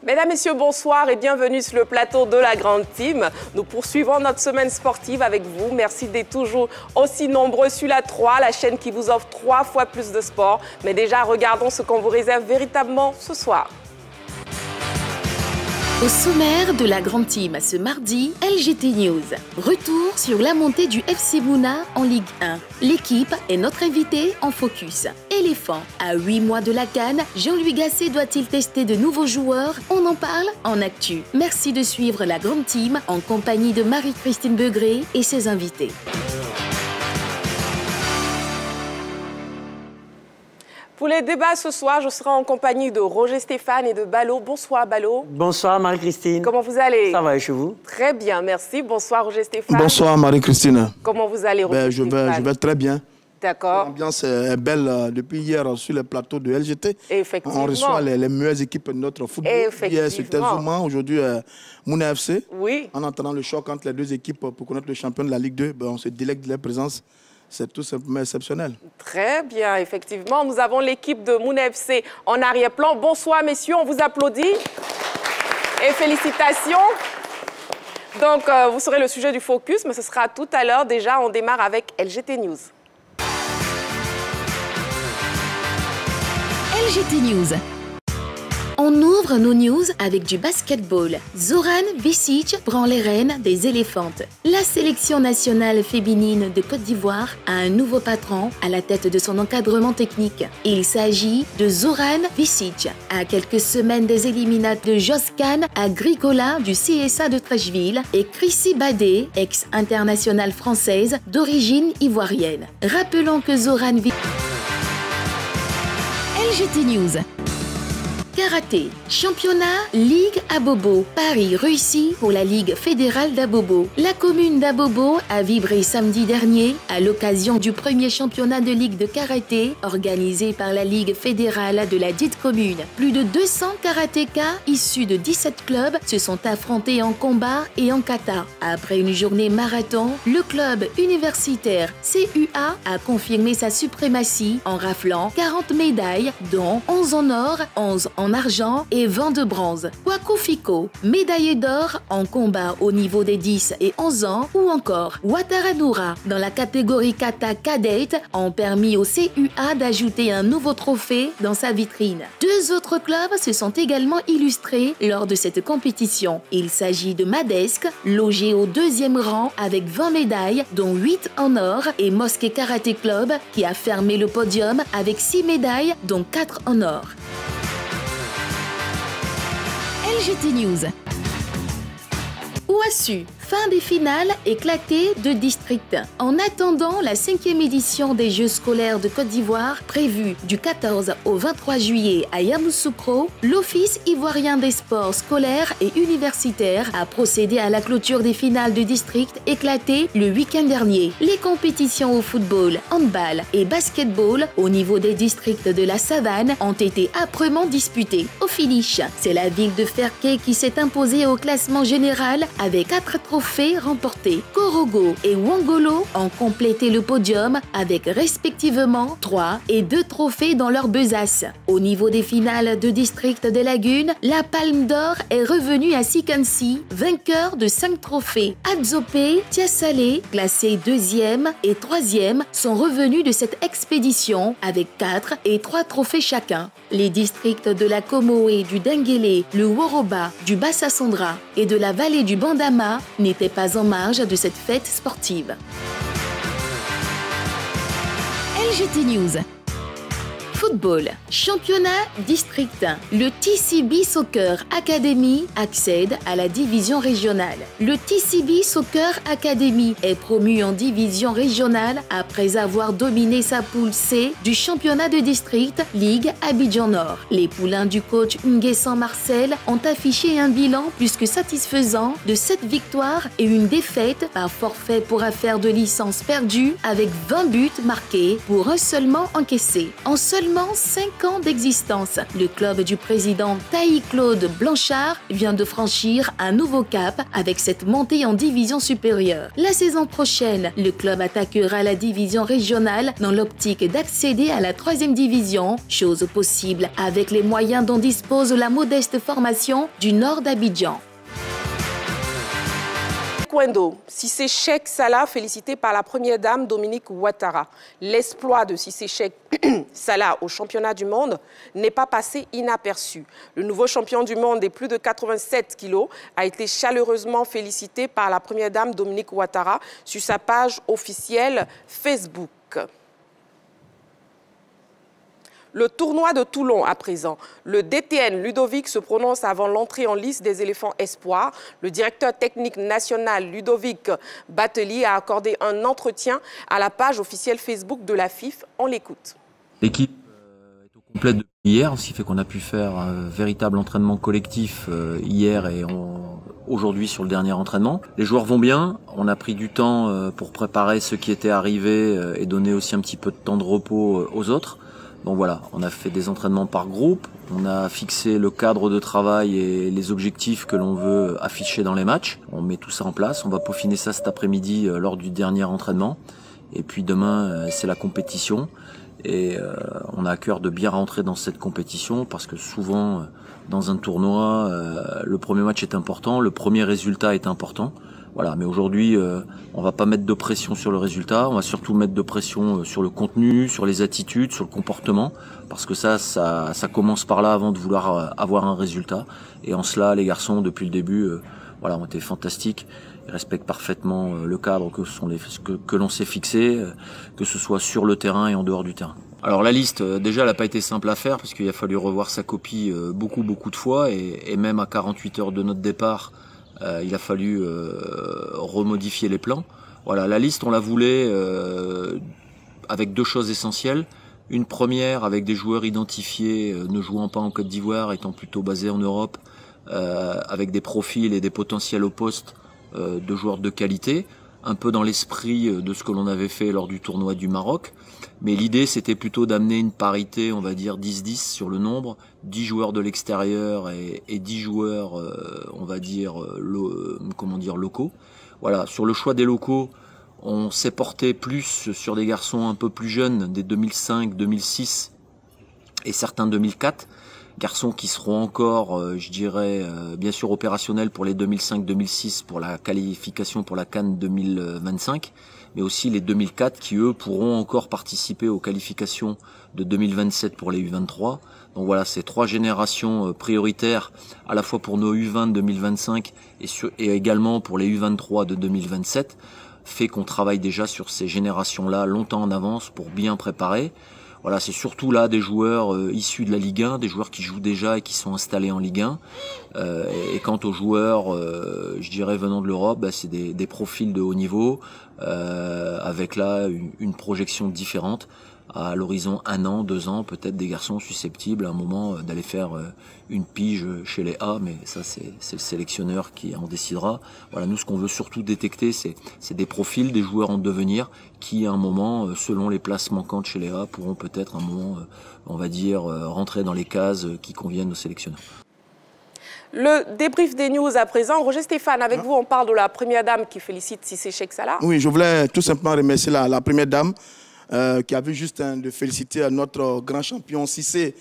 Mesdames, Messieurs, bonsoir et bienvenue sur le plateau de la Grande Team. Nous poursuivons notre semaine sportive avec vous. Merci d'être toujours aussi nombreux sur la 3, la chaîne qui vous offre 3 fois plus de sport. Mais déjà, regardons ce qu'on vous réserve véritablement ce soir. Au sommaire de la Grande Team ce mardi, LGT News. Retour sur la montée du FC Mouna en Ligue 1. L'équipe est notre invité en focus. Éléphant. À 8 mois de la CAN, Jean-Louis Gasset doit-il tester de nouveaux joueurs? On en parle en actu. Merci de suivre la Grande Team en compagnie de Marie-Christine Begré et ses invités. Pour les débats ce soir, je serai en compagnie de Roger Stéphane et de Balo. Bonsoir Balo. Bonsoir Marie-Christine. Comment vous allez? Ça va et chez vous? Très bien, merci. Bonsoir Roger Stéphane. Bonsoir Marie-Christine. Comment vous allez Roger Stéphane? Je vais très bien. D'accord. L'ambiance est belle depuis hier sur le plateau de LGT. Effectivement. On reçoit les meilleures équipes de notre football. Hier c'était Zouma, aujourd'hui Mouna FC. Oui. En entendant le choc entre les deux équipes pour connaître le champion de la Ligue 2, on se délecte de leur présence. C'est tout simplement exceptionnel. Très bien, effectivement. Nous avons l'équipe de Mouna FC en arrière-plan. Bonsoir, messieurs, on vous applaudit. Et félicitations. Donc, vous serez le sujet du focus, mais ce sera tout à l'heure. Déjà, on démarre avec LGT News. LGT News. On ouvre nos news avec du basketball. Zoran Vesic prend les rênes des éléphantes. La sélection nationale féminine de Côte d'Ivoire a un nouveau patron à la tête de son encadrement technique. Il s'agit de Zoran Vesic. À quelques semaines des éliminatoires de Joscan Agricola du CSA de Trècheville et Chrissy Badé, ex-internationale française d'origine ivoirienne. Rappelons que Zoran Vesic... LGT News. Karaté, championnat, Ligue Abobo. Paris réussi pour la Ligue fédérale d'Abobo. La commune d'Abobo a vibré samedi dernier à l'occasion du premier championnat de Ligue de karaté organisé par la Ligue fédérale de la dite commune. Plus de 200 karatékas issus de 17 clubs se sont affrontés en combat et en kata. Après une journée marathon, le club universitaire CUA a confirmé sa suprématie en raflant 40 médailles, dont 11 en or, 11 en argent et 20 de bronze. Kwaku Fiko, médaillé d'or en combat au niveau des 10 et 11 ans, ou encore Ouattara Noura dans la catégorie kata cadette ont permis au CUA d'ajouter un nouveau trophée dans sa vitrine. 2 autres clubs se sont également illustrés lors de cette compétition. Il s'agit de Madesque, logé au 2e rang avec 20 médailles, dont 8 en or, et Mosquée Karaté Club qui a fermé le podium avec 6 médailles, dont 4 en or. LGT News. Ouassu, fin des finales éclatées de district. En attendant la 5e édition des Jeux scolaires de Côte d'Ivoire, prévue du 14 au 23 juillet à Yamoussoukro, l'Office ivoirien des sports scolaires et universitaires a procédé à la clôture des finales de district éclatées le week-end dernier. Les compétitions au football, handball et basketball au niveau des districts de la Savane ont été âprement disputées. Au finish, c'est la ville de Ferké qui s'est imposée au classement général avec 4 trophées remportés. Korogo et Wangolo ont complété le podium avec respectivement 3 et 2 trophées dans leur besace. Au niveau des finales de district des Lagunes, la Palme d'Or est revenue à Sikansi, vainqueur de 5 trophées. Adzopé, Tiasalé, classés 2e et 3e, sont revenus de cette expédition avec 4 et 3 trophées chacun. Les districts de la Comoé, du Denguélé, le Woroba, du Bassa-Sondra et de la vallée du Bandama n'étaient pas en marge de cette fête sportive. LGT News. Football, championnat district. Le TCB Soccer Academy accède à la division régionale. Le TCB Soccer Academy est promu en division régionale après avoir dominé sa poule C du championnat de district Ligue Abidjan Nord. Les poulains du coach Nguessan Marcel ont affiché un bilan plus que satisfaisant de 7 victoires et une défaite par forfait pour affaire de licence perdue avec 20 buts marqués pour un seulement encaissé. En seulement seulement 5 ans d'existence, le club du président Taï-Claude Blanchard vient de franchir un nouveau cap avec cette montée en division supérieure. La saison prochaine, le club attaquera la division régionale dans l'optique d'accéder à la 3e division, chose possible avec les moyens dont dispose la modeste formation du nord d'Abidjan. Taekwondo, Cissé Cheikh Salah, félicité par la première dame Dominique Ouattara. L'exploit de Cissé Cheikh Salah au championnat du monde n'est pas passé inaperçu. Le nouveau champion du monde des plus de 87 kilos a été chaleureusement félicité par la première dame Dominique Ouattara sur sa page officielle Facebook. Le tournoi de Toulon à présent. Le DTN Ludovic se prononce avant l'entrée en lice des éléphants espoirs. Le directeur technique national Ludovic Bateli a accordé un entretien à la page officielle Facebook de la FIF. On l'écoute. L'équipe est au complet depuis hier, ce qui fait qu'on a pu faire un véritable entraînement collectif hier et aujourd'hui sur le dernier entraînement. Les joueurs vont bien, on a pris du temps pour préparer ceux qui étaient arrivés et donner aussi un petit peu de temps de repos aux autres. Donc voilà, on a fait des entraînements par groupe, on a fixé le cadre de travail et les objectifs que l'on veut afficher dans les matchs. On met tout ça en place, on va peaufiner ça cet après-midi lors du dernier entraînement. Et puis demain, c'est la compétition. Et on a à cœur de bien rentrer dans cette compétition parce que souvent, dans un tournoi, le premier match est important, le premier résultat est important. Voilà, mais aujourd'hui, on va pas mettre de pression sur le résultat, on va surtout mettre de pression sur le contenu, sur les attitudes, sur le comportement, parce que ça commence par là avant de vouloir avoir un résultat. Et en cela, les garçons, depuis le début, voilà, ont été fantastiques. Ils respectent parfaitement le cadre que l'on s'est fixé, que ce soit sur le terrain et en dehors du terrain. Alors la liste, déjà, elle n'a pas été simple à faire, parce qu'il a fallu revoir sa copie beaucoup de fois, et même à 48 heures de notre départ, il a fallu remodifier les plans. Voilà, la liste, on la voulait avec deux choses essentielles. Une première, avec des joueurs identifiés ne jouant pas en Côte d'Ivoire, étant plutôt basés en Europe, avec des profils et des potentiels au poste de joueurs de qualité, un peu dans l'esprit de ce que l'on avait fait lors du tournoi du Maroc. Mais l'idée, c'était plutôt d'amener une parité, on va dire 10-10 sur le nombre, 10 joueurs de l'extérieur et 10 joueurs, on va dire, locaux. Voilà, sur le choix des locaux, on s'est porté plus sur des garçons un peu plus jeunes, des 2005, 2006 et certains 2004. Garçons qui seront encore, je dirais, bien sûr opérationnels pour les 2005-2006 pour la qualification pour la CAN 2025, mais aussi les 2004 qui, eux, pourront encore participer aux qualifications de 2027 pour les U23. Donc voilà, ces trois générations prioritaires, à la fois pour nos U20 de 2025 et également pour les U23 de 2027, fait qu'on travaille déjà sur ces générations-là longtemps en avance pour bien préparer. Voilà, c'est surtout là des joueurs issus de la Ligue 1, des joueurs qui jouent déjà et qui sont installés en Ligue 1. Et quant aux joueurs, je dirais venant de l'Europe, c'est des profils de haut niveau, avec là une projection différente. À l'horizon 1 an, 2 ans, peut-être des garçons susceptibles à un moment d'aller faire une pige chez les A, mais ça c'est le sélectionneur qui en décidera. Voilà, nous ce qu'on veut surtout détecter, c'est des profils, des joueurs en devenir qui à un moment, selon les places manquantes chez les A, pourront peut-être à un moment, on va dire, rentrer dans les cases qui conviennent aux sélectionneurs. Le débrief des news à présent. Roger Stéphane, avec vous, on parle de la première dame qui félicite Cissé Cheikh Salah. Oui, je voulais tout simplement remercier la première dame qui avait juste de féliciter notre grand champion Cissé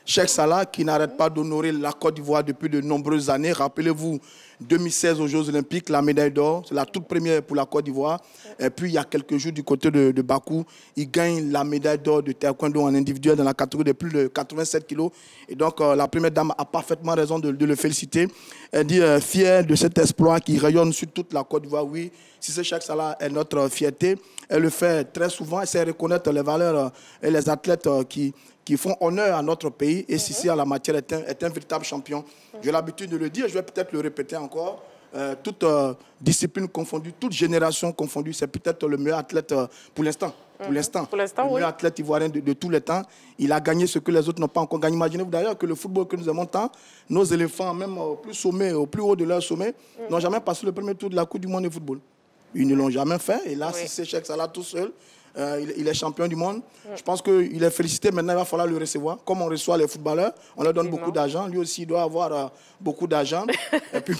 Cheikh Salah, qui n'arrête pas d'honorer la Côte d'Ivoire depuis de nombreuses années. Rappelez-vous, 2016 aux Jeux Olympiques, la médaille d'or, c'est la toute première pour la Côte d'Ivoire. Et puis, il y a quelques jours du côté de Bakou, il gagne la médaille d'or de taekwondo en individuel dans la catégorie de plus de 87 kilos. Et donc, la première dame a parfaitement raison de le féliciter. Elle dit fière de cet exploit qui rayonne sur toute la Côte d'Ivoire. Oui, Cissé Cheikh Salah est notre fierté. Elle le fait très souvent. Elle sait reconnaître les valeurs et les athlètes qui font honneur à notre pays. Et Cissé, en la matière, est un véritable champion. J'ai l'habitude de le dire, je vais peut-être le répéter encore. Toute discipline confondue, toute génération confondue, c'est peut-être le meilleur athlète pour l'instant. Pour l'instant, le meilleur athlète ivoirien de tous les temps. Il a gagné ce que les autres n'ont pas encore gagné. Imaginez-vous d'ailleurs que le football que nous aimons tant, nos éléphants, même au plus haut de leur sommet, n'ont jamais passé le premier tour de la Coupe du monde de football. Ils ne l'ont jamais fait. Et là, Cissé Cheikh Salah tout seul il est champion du monde. Je pense qu'il est félicité. Maintenant, il va falloir le recevoir. Comme on reçoit les footballeurs, on leur donne beaucoup d'argent. Lui aussi, il doit avoir beaucoup d'argent. Puis...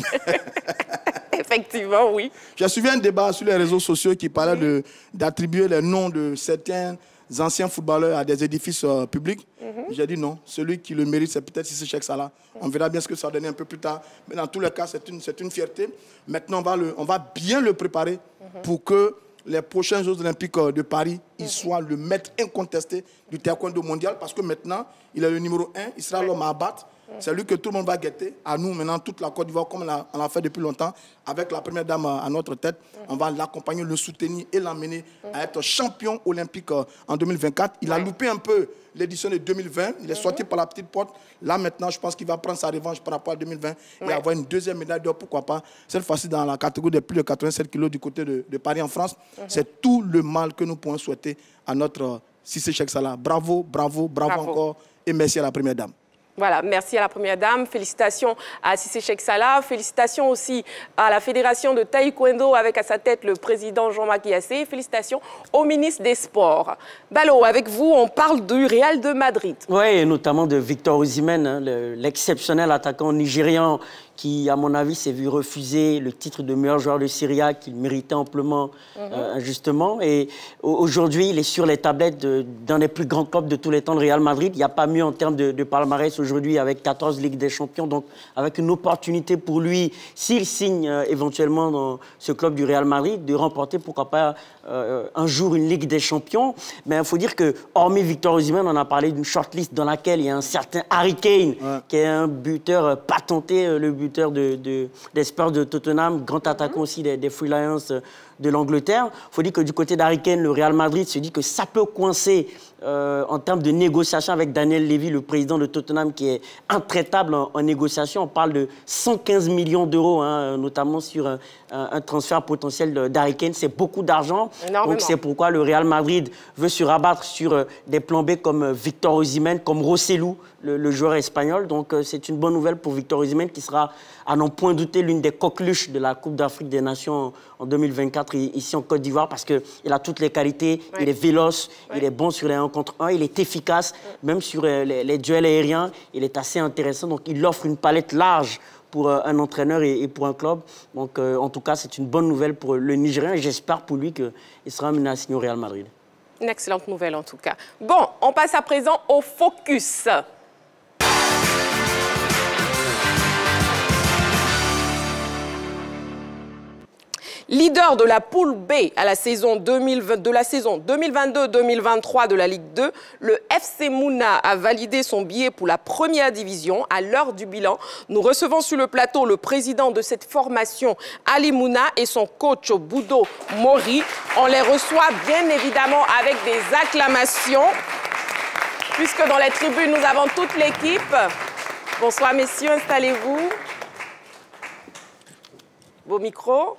Effectivement, oui. J'ai suivi un débat sur les réseaux sociaux qui parlait d'attribuer les noms de certains anciens footballeurs à des édifices publics. J'ai dit non, celui qui le mérite, c'est peut-être Cissé Cheikh Salah. On verra bien ce que ça va donner un peu plus tard. Mais dans tous les cas, c'est une fierté. Maintenant, on va bien le préparer pour que les prochains Jeux Olympiques de Paris, il soit le maître incontesté du taekwondo mondial, parce que maintenant, il est le numéro 1, il sera l'homme à abattre. C'est lui que tout le monde va guetter. À nous, maintenant, toute la Côte d'Ivoire, comme on l'a fait depuis longtemps, avec la première dame à notre tête, on va l'accompagner, le soutenir et l'amener à être champion olympique en 2024. Il a loupé un peu l'édition de 2020. Il est sorti par la petite porte. Là, maintenant, je pense qu'il va prendre sa revanche par rapport à 2020 et avoir une deuxième médaille d'or, pourquoi pas. Cette fois-ci, dans la catégorie de plus de 87 kilos du côté de Paris en France. C'est tout le mal que nous pouvons souhaiter à notre Cissé Cheikh Salah. Bravo, bravo, bravo encore. Et merci à la première dame. Voilà, merci à la Première Dame. Félicitations à Cissé Cheikh Salah. Félicitations aussi à la Fédération de Taekwondo avec à sa tête le président Jean-Marc Yassé. Félicitations au ministre des Sports. Balo, avec vous, on parle du Real de Madrid. Oui, et notamment de Victor Osimhen, hein, l'exceptionnel attaquant nigérian qui, à mon avis, s'est vu refuser le titre de meilleur joueur de Serie A qu'il méritait amplement, injustement. Et aujourd'hui, il est sur les tablettes d'un des plus grands clubs de tous les temps, le Real Madrid. Il n'y a pas mieux en termes de palmarès aujourd'hui avec 14 Ligues des Champions. Donc, avec une opportunité pour lui, s'il signe éventuellement dans ce club du Real Madrid, de remporter, pourquoi pas, un jour une Ligue des Champions. Mais il faut dire que, hormis Victor Osimhen, on a parlé d'une shortlist dans laquelle il y a un certain Harry Kane, qui est un buteur patenté, le buteur des Spurs de Tottenham, grand attaquant aussi des Free Lions de l'Angleterre. Il faut dire que du côté d'Harry Kane, le Real Madrid se dit que ça peut coincer en termes de négociation avec Daniel Levy, le président de Tottenham, qui est intraitable en négociation. On parle de 115 millions d'euros, hein, notamment sur un transfert potentiel d'Harry Kane. C'est beaucoup d'argent. Donc c'est pourquoi le Real Madrid veut se rabattre sur des plans B comme Victor Osimhen, comme Rossellou, le joueur espagnol. Donc c'est une bonne nouvelle pour Victor Osimhen, qui sera, à n'en point douter, l'une des coqueluches de la Coupe d'Afrique des Nations en 2024 ici en Côte d'Ivoire, parce qu'il a toutes les qualités. Il est véloce, il est bon sur les 1 contre 1, il est efficace, même sur les duels aériens. Il est assez intéressant, donc il offre une palette large pour un entraîneur et pour un club. Donc en tout cas, c'est une bonne nouvelle pour le Nigérien, et j'espère pour lui qu'il sera amené à signer au Real Madrid. Une excellente nouvelle en tout cas. Bon, on passe à présent au focus. Leader de la poule B à la saison 2022-2023 de la Ligue 2, le FC Mouna a validé son billet pour la première division. À l'heure du bilan, nous recevons sur le plateau le président de cette formation, Ali Mouna, et son coach Boudo Mori. On les reçoit bien évidemment avec des acclamations, puisque dans les tribunes, nous avons toute l'équipe. Bonsoir messieurs, installez-vous. Vos micros.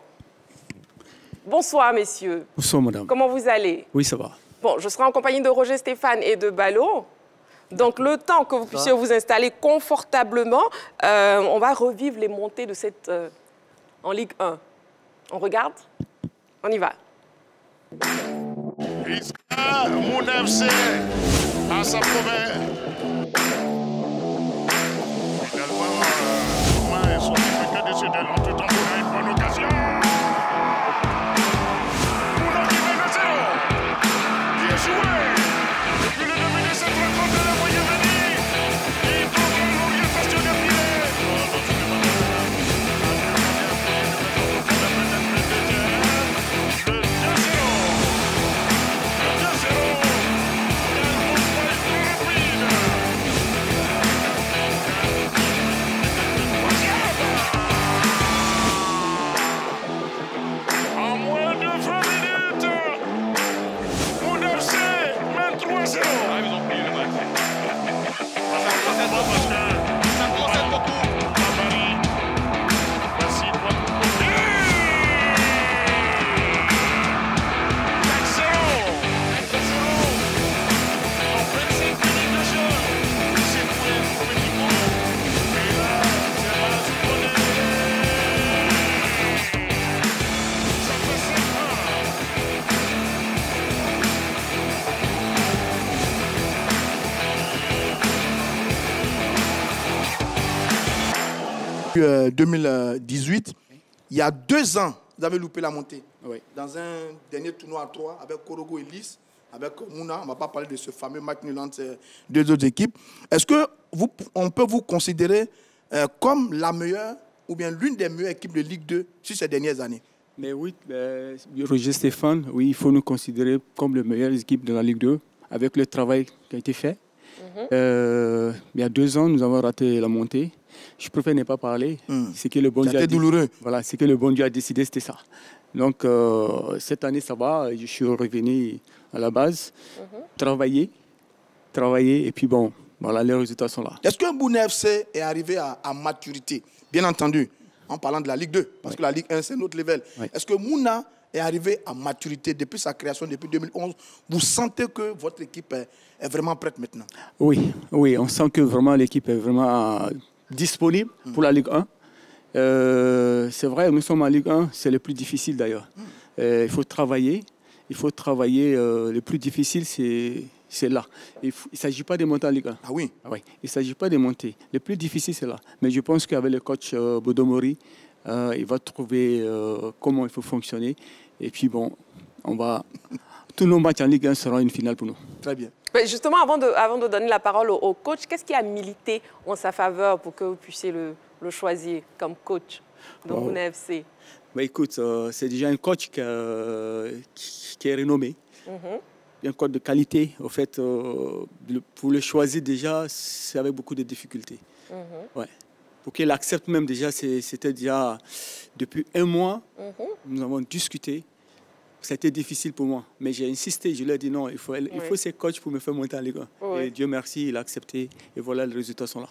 Bonsoir, messieurs. Bonsoir, madame. Comment vous allez? Oui, ça va. Bon, je serai en compagnie de Roger Stéphane et de Balo. Donc, le temps que vous puissiez vous installer confortablement, on va revivre les montées de cette en Ligue 1. On regarde? On y va. Mouna FC à sa première. Finalement, ils sont que décédés en tout temps. Mouna a une bonne occasion. 2018, il y a 2 ans, vous avez loupé la montée. Oui. Dans un dernier tournoi à 3 avec Korogo et Lys, avec Mouna. On ne va pas parler de ce fameux match nul entre ces 2 autres équipes. Est-ce qu'on peut vous considérer comme la meilleure ou bien l'une des meilleures équipes de Ligue 2 sur ces dernières années? Mais oui, Roger Stéphane, oui, il faut nous considérer comme les meilleures équipes de la Ligue 2 avec le travail qui a été fait. Il y a 2 ans, nous avons raté la montée. Je préfère ne pas parler. C'est que le bon Dieu a douloureux. Voilà, c'est que le bon Dieu a décidé, c'était ça. Donc cette année, ça va. Je suis revenu à la base, travailler, et puis bon, voilà, les résultats sont là. Est-ce que Mouna FC est arrivé à maturité? Bien entendu, en parlant de la Ligue 2, parce que la Ligue 1, c'est notre level. Oui. Est-ce que Mouna est arrivé à maturité depuis sa création, depuis 2011? Vous sentez que votre équipe est vraiment prête maintenant? Oui, on sent que vraiment l'équipe est vraiment disponible pour la Ligue 1. C'est vrai, nous sommes en Ligue 1, c'est le plus difficile d'ailleurs. Il faut travailler. Le plus difficile, c'est là. Il ne s'agit pas de monter en Ligue 1. Ah oui? Ah oui. Il ne s'agit pas de monter. Le plus difficile, c'est là. Mais je pense qu'avec le coach Bodomori, il va trouver comment il faut fonctionner. Et puis bon, tous nos matchs en Ligue 1 seront une finale pour nous. Très bien. Mais justement, avant de donner la parole au coach, qu'est-ce qui a milité en sa faveur pour que vous puissiez le choisir comme coach de Mouna FC? Bah, écoute, c'est déjà un coach qui est renommé. Un coach de qualité. Au fait, pour le choisir déjà, c'est avec beaucoup de difficultés. Ouais. Pour qu'il accepte même déjà, c'était déjà depuis 1 mois, nous avons discuté. C'était difficile pour moi, mais j'ai insisté. Je lui ai dit non, il faut ces coachs pour me faire monter en Ligue 1. Oui. Et Dieu merci, il a accepté. Et voilà, les résultats sont là.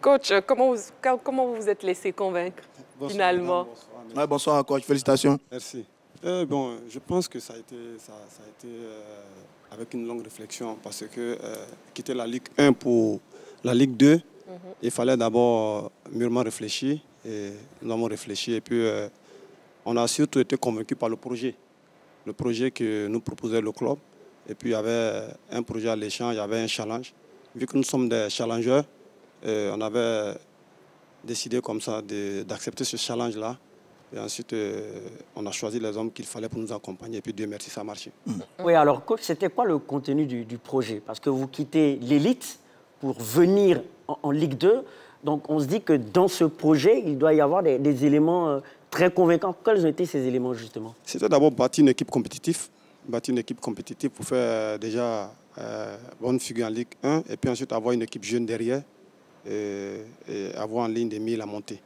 Coach, comment vous vous êtes laissé convaincre finalement? Bonsoir, coach. Félicitations. Merci. Bon, je pense que ça a été avec une longue réflexion parce que quitter la Ligue 1 pour la Ligue 2, il fallait d'abord mûrement réfléchir. Et nous avons réfléchi et puis on a surtout été convaincus par le projet que nous proposait le club. Et puis il y avait un projet alléchant, il y avait un challenge. Vu que nous sommes des challengeurs, on avait décidé comme ça d'accepter ce challenge-là. Et ensuite, on a choisi les hommes qu'il fallait pour nous accompagner. Et puis Dieu merci, ça a marché. Oui, alors coach, c'était quoi le contenu du projet? Parce que vous quittez l'élite pour venir en Ligue 2. Donc on se dit que dans ce projet, il doit y avoir des éléments très convaincants. Quels ont été ces éléments justement? C'était d'abord bâtir une équipe compétitive. Pour faire déjà bonne figure en Ligue 1. Et puis ensuite avoir une équipe jeune derrière. Et avoir en ligne de mire la montée.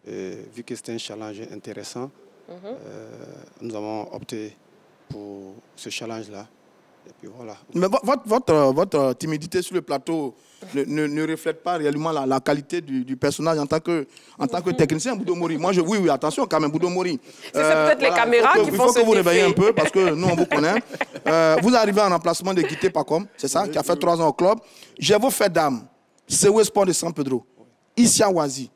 Vu que c'était un challenge intéressant, nous avons opté pour ce challenge-là. Et puis voilà. Mais votre timidité sur le plateau ne reflète pas réellement la qualité du personnage en tant que technicien, Boudomori. Moi, oui, attention quand même, Boudomori. C'est peut-être les caméras qui font ce Il faut que vous réveillez effet. un peu parce que nous, on vous connaît. Vous arrivez en remplacement de Guité Pacom, c'est ça, qui a fait 3 ans au club. J'ai vos faits d'âme. Sewe Sport de San Pedro, Isia Wazi,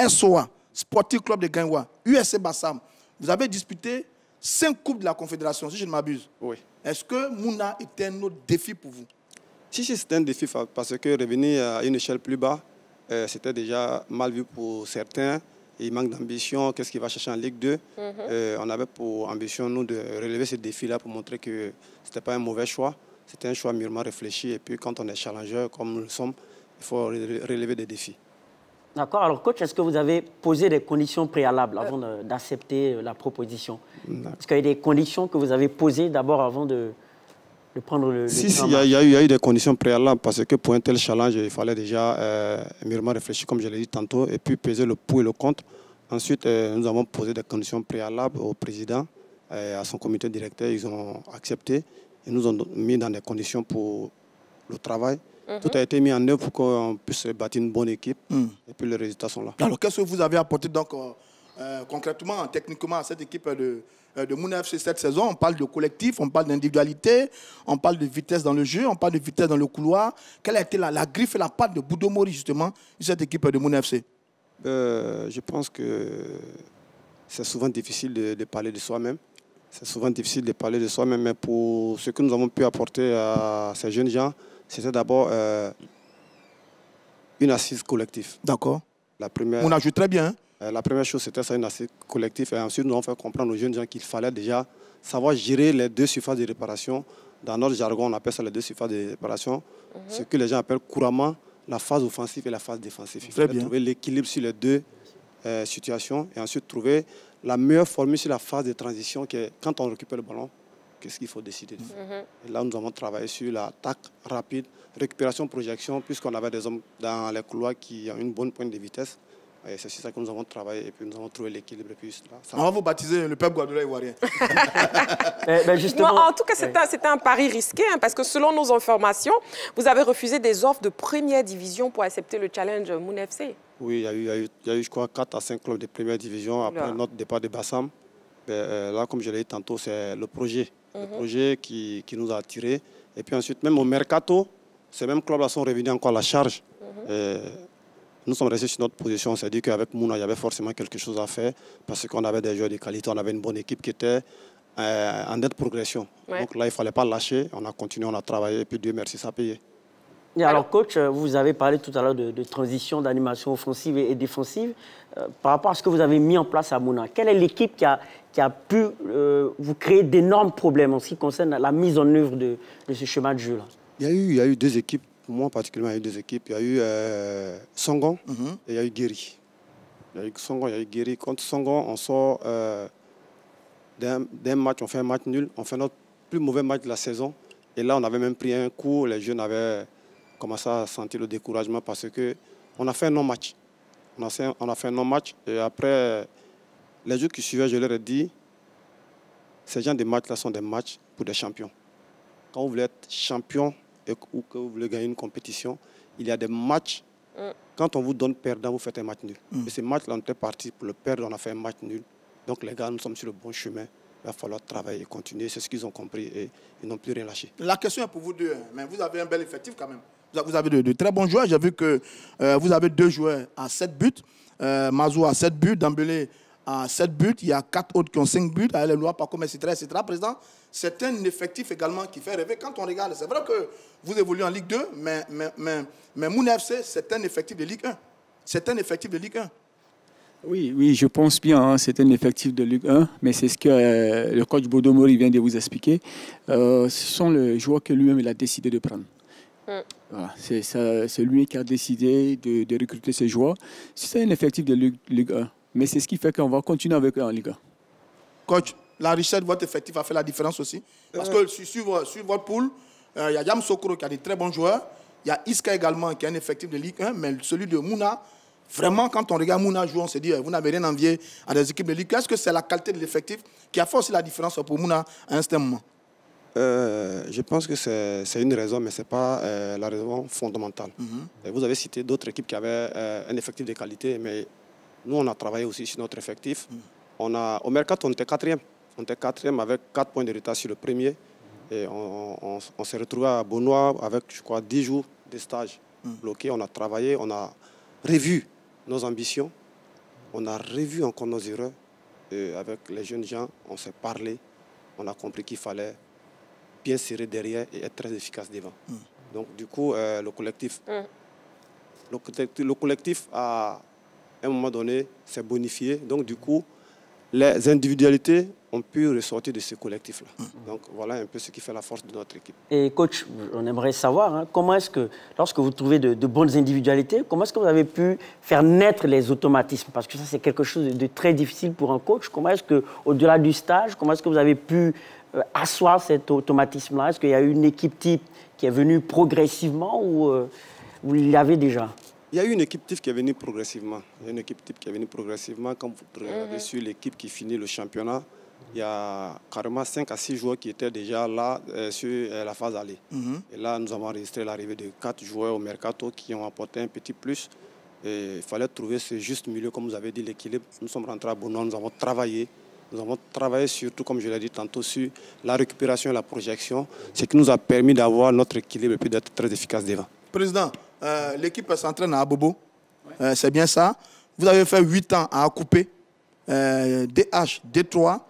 SOA, Sporting Club de Gaïwa, USC Bassam. Vous avez disputé 5 coupes de la Confédération, si je ne m'abuse. Oui. Est-ce que Mouna était un autre défi pour vous? Si, c'était un défi parce que revenir à une échelle plus bas, c'était déjà mal vu pour certains. Il manque d'ambition. Qu'est-ce qu'il va chercher en Ligue 2? On avait pour ambition, nous, de relever ce défi-là pour montrer que ce n'était pas un mauvais choix. C'était un choix mûrement réfléchi. Et puis, quand on est challenger, comme nous le sommes, il faut relever des défis. D'accord. Alors, coach, est-ce que vous avez posé des conditions préalables avant d'accepter la proposition? Est-ce qu'il y a des conditions que vous avez posées d'abord avant de prendre le Si, il y a eu des conditions préalables parce que pour un tel challenge, il fallait déjà mûrement réfléchir, comme je l'ai dit tantôt, et puis peser le pour et le contre. Ensuite, nous avons posé des conditions préalables au président et à son comité directeur. Ils ont accepté et nous ont mis dans des conditions pour le travail. Tout a été mis en œuvre pour qu'on puisse bâtir une bonne équipe. Et puis les résultats sont là. Alors, qu'est-ce que vous avez apporté donc, concrètement, techniquement à cette équipe de Mouna FC cette saison? On parle de collectif, on parle d'individualité, on parle de vitesse dans le jeu, on parle de vitesse dans le couloir. Quelle a été la griffe et la patte de Boudomori, justement, de cette équipe de Mouna FC? Je pense que c'est souvent difficile de parler de soi-même. C'est souvent difficile de parler de soi-même, mais pour ce que nous avons pu apporter à ces jeunes gens, c'était d'abord une assise collective. D'accord. On joue très bien. La première chose, c'était ça, une assiette collective. Et ensuite, nous avons fait comprendre aux jeunes gens qu'il fallait déjà savoir gérer les deux surfaces de réparation. Dans notre jargon, on appelle ça les deux surfaces de réparation. Ce que les gens appellent couramment la phase offensive et la phase défensive. Il fallait trouver l'équilibre sur les deux situations et ensuite trouver la meilleure formule sur la phase de transition qui est quand on récupère le ballon, qu'est-ce qu'il faut décider de faire. Et là, nous avons travaillé sur l'attaque rapide, récupération, projection, puisqu'on avait des hommes dans les couloirs qui ont une bonne pointe de vitesse. Et c'est sur ça que nous avons travaillé et puis nous avons trouvé l'équilibre. On va vous baptiser le peuple Guadeloupe ivoirien. Justement, en tout cas, c'était un pari risqué hein, parce que selon nos informations, vous avez refusé des offres de première division pour accepter le challenge Moon FC. Oui, il y a eu, je crois, 4 à 5 clubs de première division après notre départ de Bassam. Là, comme je l'ai dit tantôt, c'est le projet. Le projet qui nous a attirés. Et puis ensuite, même au Mercato, ces mêmes clubs-là sont revenus encore à la charge. Nous sommes restés sur notre position. On s'est dit qu'avec Mouna, il y avait forcément quelque chose à faire parce qu'on avait des joueurs de qualité, on avait une bonne équipe qui était en nette progression. Donc là, il ne fallait pas lâcher. On a continué, on a travaillé et puis Dieu merci, ça a payé. Et alors, coach, vous avez parlé tout à l'heure de transition, d'animation offensive et défensive. Par rapport à ce que vous avez mis en place à Mouna, quelle est l'équipe qui a pu vous créer d'énormes problèmes en ce qui concerne la mise en œuvre de ce schéma de jeu-là? Il y a eu deux équipes. Pour moi, particulièrement, il y a eu deux équipes. Il y a eu Songon et il y a eu Guéry. Il y a eu Songon, il y a eu Guéry. Contre Songon, on sort d'un match, on fait un match nul. On fait notre plus mauvais match de la saison. Et là, on avait même pris un coup. Les jeunes avaient commencé à sentir le découragement parce qu'on a fait un non-match. On a fait un non-match. Et après, les jours qui suivaient, je leur ai dit, ces gens de matchs-là sont des matchs pour des champions. Quand vous voulez être champion, ou que vous voulez gagner une compétition, il y a des matchs. Quand on vous donne perdant, vous faites un match nul. Et ces matchs-là, on était parti pour le perdre, on a fait un match nul. Donc les gars, nous sommes sur le bon chemin. Il va falloir travailler et continuer. C'est ce qu'ils ont compris et ils n'ont plus rien lâché. La question est pour vous deux, mais vous avez un bel effectif quand même. Vous avez de très bons joueurs. J'ai vu que vous avez 2 joueurs à 7 buts. Mazou a 7 buts, Dembélé à 7 buts. Il y a 4 autres qui ont 5 buts. Les lois, Paco, etc., etc. Président, c'est un effectif également qui fait rêver. Quand on regarde, c'est vrai que vous évoluez en Ligue 2, mais Moon FC, c'est un effectif de Ligue 1. C'est un effectif de Ligue 1. Oui, je pense bien. Hein, c'est un effectif de Ligue 1, mais c'est ce que le coach Bodomori vient de vous expliquer. Ce sont les joueurs que lui-même il a décidé de prendre. Voilà, c'est lui qui a décidé de recruter ces joueurs. C'est un effectif de Ligue 1, mais c'est ce qui fait qu'on va continuer avec eux en Ligue 1. Coach, la richesse de votre effectif a fait la différence aussi. Parce que sur votre pool, il y a Yam Sokoro qui a des très bons joueurs. Il y a Iska également qui a un effectif de Ligue 1. Mais celui de Mouna, vraiment, quand on regarde Mouna jouer, on se dit, vous n'avez rien envié à des équipes de Ligue 1. Est-ce que c'est la qualité de l'effectif qui a fait aussi la différence pour Mouna à un certain moment? Je pense que c'est une raison, mais ce n'est pas la raison fondamentale. Vous avez cité d'autres équipes qui avaient un effectif de qualité, mais nous, on a travaillé aussi sur notre effectif. Au Mercato, on était 4e. On était 4e avec 4 points de retard sur le premier. Et on s'est retrouvé à Beaunois avec, je crois, 10 jours de stage bloqués. On a travaillé, on a revu nos ambitions, on a revu encore nos erreurs. Et avec les jeunes gens, on s'est parlé, on a compris qu'il fallait bien serrer derrière et être très efficace devant. Donc, du coup, le collectif, à un moment donné, s'est bonifié. Donc, du coup, les individualités ont pu ressortir de ce collectif-là. Donc, voilà un peu ce qui fait la force de notre équipe. Et coach, on aimerait savoir, hein, comment est-ce que, lorsque vous trouvez de bonnes individualités, comment est-ce que vous avez pu faire naître les automatismes? Parce que ça, c'est quelque chose de très difficile pour un coach. Comment est-ce que, au-delà du stage, comment est-ce que vous avez pu asseoir cet automatisme-là? Est-ce qu'il y a eu une équipe type qui est venue progressivement ou vous l'avez déjà? Il y a eu une équipe type qui est venue progressivement. Quand vous regardez sur l'équipe qui finit le championnat, il y a carrément 5 à 6 joueurs qui étaient déjà là sur la phase aller. Et là, nous avons enregistré l'arrivée de 4 joueurs au Mercato qui ont apporté un petit plus. Et il fallait trouver ce juste milieu, comme vous avez dit, l'équilibre. Nous sommes rentrés à Beaunois, nous avons travaillé. Nous avons travaillé surtout, comme je l'ai dit tantôt, sur la récupération et la projection, ce qui nous a permis d'avoir notre équilibre et puis d'être très efficace devant. Président, l'équipe s'entraîne à Abobo, c'est bien ça. Vous avez fait 8 ans à Akupé, DH, D3.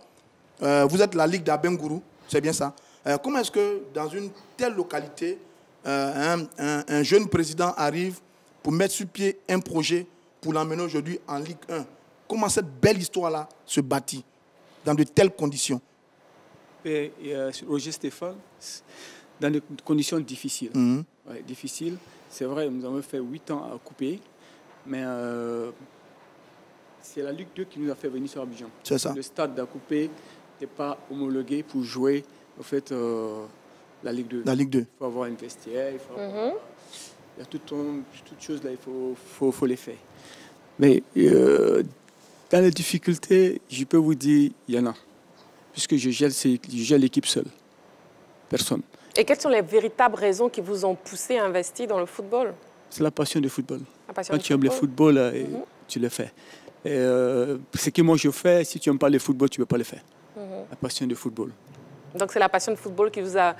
Vous êtes la Ligue d'Abengourou, c'est bien ça. Comment est-ce que dans une telle localité, un jeune président arrive pour mettre sur pied un projet pour l'emmener aujourd'hui en Ligue 1. Comment cette belle histoire-là se bâtit dans de telles conditions? Roger Stéphane, dans des conditions difficiles. Ouais, difficiles. C'est vrai, nous avons fait 8 ans à couper, mais c'est la Ligue 2 qui nous a fait venir sur Abidjan. C'est ça. Le stade d'Acoupé n'est pas homologué pour jouer en fait, la Ligue 2. La Ligue 2. Il faut avoir un vestiaire, il faut avoir, il y a toutes choses là, il faut les faire. Mais dans les difficultés, je peux vous dire, il y en a. Puisque je gère l'équipe seule. Personne. Et quelles sont les véritables raisons qui vous ont poussé à investir dans le football? C'est la passion du football. Quand tu aimes le football, tu le fais. Et, ce que moi je fais, si tu n'aimes pas le football, tu ne peux pas le faire. La passion du football. Donc c'est la passion du football qui vous a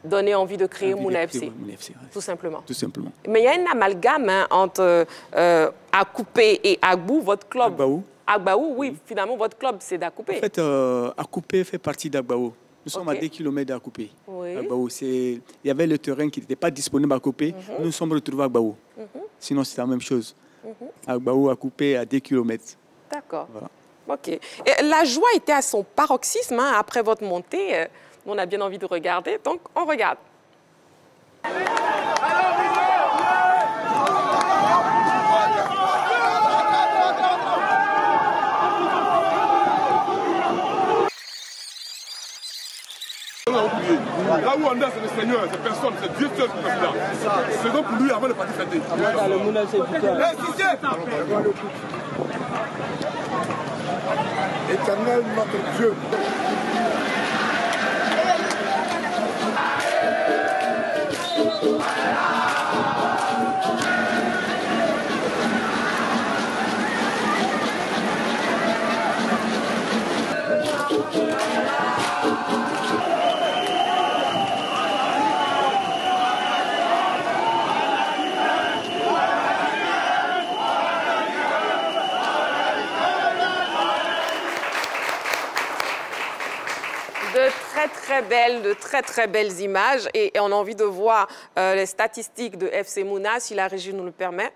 donné envie de créer Mouna FC, tout simplement. Tout simplement. Mais il y a un amalgame entre Akoupé et Agbou, votre club. Agbaou. Agbaou, oui, finalement, votre club, c'est d'Akoupé. En fait, Akoupé fait partie d'Agbaou. Nous sommes à 2 km d'Akoupé. Oui. Agbaou, il y avait le terrain qui n'était pas disponible à Akoupé. Nous nous sommes retrouvés à Agbaou. Sinon, c'est la même chose. Agbaou, Akoupé, à 2 km. D'accord. Voilà. OK. Et la joie était à son paroxysme après votre montée. On a bien envie de regarder, donc on regarde. Là où on est, c'est le Seigneur, c'est personne, c'est Dieu seul qui est là. C'est donc pour lui avant de partir fêter. Éternel notre Dieu. De très belles images et on a envie de voir les statistiques de FC Mouna, si la régie nous le permet.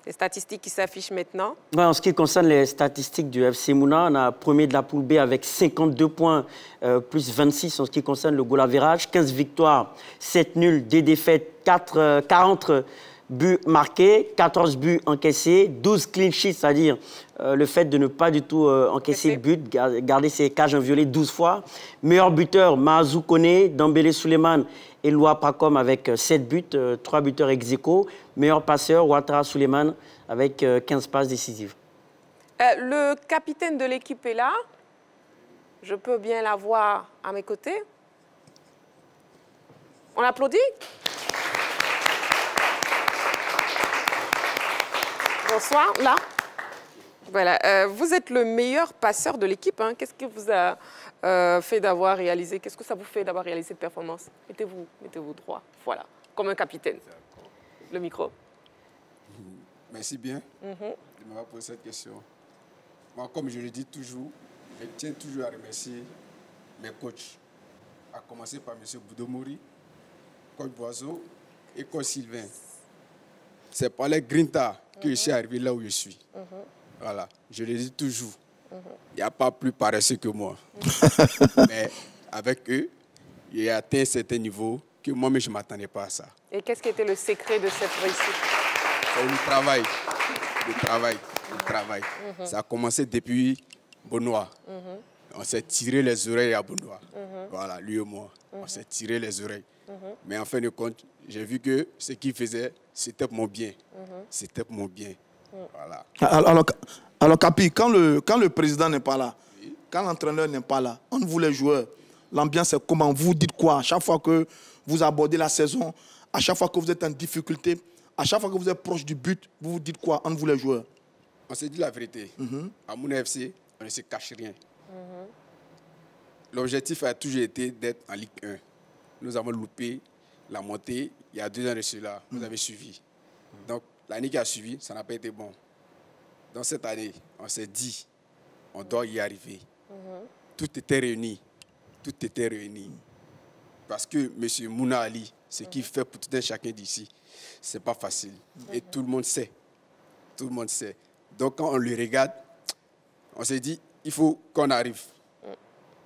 Les statistiques qui s'affichent maintenant. Ouais, en ce qui concerne les statistiques du FC Mouna, on a premier de la poule B avec 52 points, plus 26 en ce qui concerne le goal average, 15 victoires, 7 nuls, 2 défaites, 40 buts marqués, 14 buts encaissés, 12 clean sheets, c'est-à-dire le fait de ne pas du tout encaisser de but, garder ses cages inviolées 12 fois. Meilleur buteur, Mahazou Kone, Dambélé Souleymane et Loa Pacom avec 7 buts, 3 buteurs ex aequo. Meilleur passeur, Ouattara Souleymane avec 15 passes décisives. Le capitaine de l'équipe est là. Je peux bien la voir à mes côtés. On applaudit? Bonsoir, là. Voilà, vous êtes le meilleur passeur de l'équipe. Hein. Qu'est-ce que vous a fait d'avoir réalisé? Qu'est-ce que ça vous fait d'avoir réalisé cette performance? Mettez-vous droit. Voilà, comme un capitaine. Le micro. Merci bien de m'avoir posé cette question. Moi, comme je le dis toujours, je tiens toujours à remercier mes coachs, à commencer par M. Boudomori, coach Boiseau et coach Sylvain. C'est par les Grinta que je suis arrivé là où je suis. Voilà, je le dis toujours. Il n'y a pas plus paresseux que moi. Mais avec eux, j'ai atteint un certain niveau que moi-même, je ne m'attendais pas à ça. Et qu'est-ce qui était le secret de cette réussite? C'est le travail. Le travail. Ça a commencé depuis Benoît. On s'est tiré les oreilles à Benoît. Voilà, lui et moi. On s'est tiré les oreilles. Mais en fin de compte, j'ai vu que ce qu'il faisait, c'était pour mon bien. C'était pour mon bien. Voilà. Alors Capi, quand le président n'est pas là, quand l'entraîneur n'est pas là, on vous les joueurs, l'ambiance est comment? Vous dites quoi? À chaque fois que vous abordez la saison, à chaque fois que vous êtes en difficulté, à chaque fois que vous êtes proche du but, vous vous dites quoi entre vous les joueurs? On s'est dit la vérité. À Mouna FC, on ne se cache rien. L'objectif a toujours été d'être en Ligue 1. Nous avons loupé la montée il y a 2 ans de cela. Vous avez suivi. Donc, l'année qui a suivi, ça n'a pas été bon. Dans cette année, on s'est dit, on doit y arriver. Tout était réuni. Tout était réuni. Parce que M. Mouna Ali, ce qu'il fait pour tout un chacun d'ici, ce n'est pas facile. Et tout le monde sait. Tout le monde sait. Donc, quand on le regarde, on s'est dit, il faut qu'on arrive.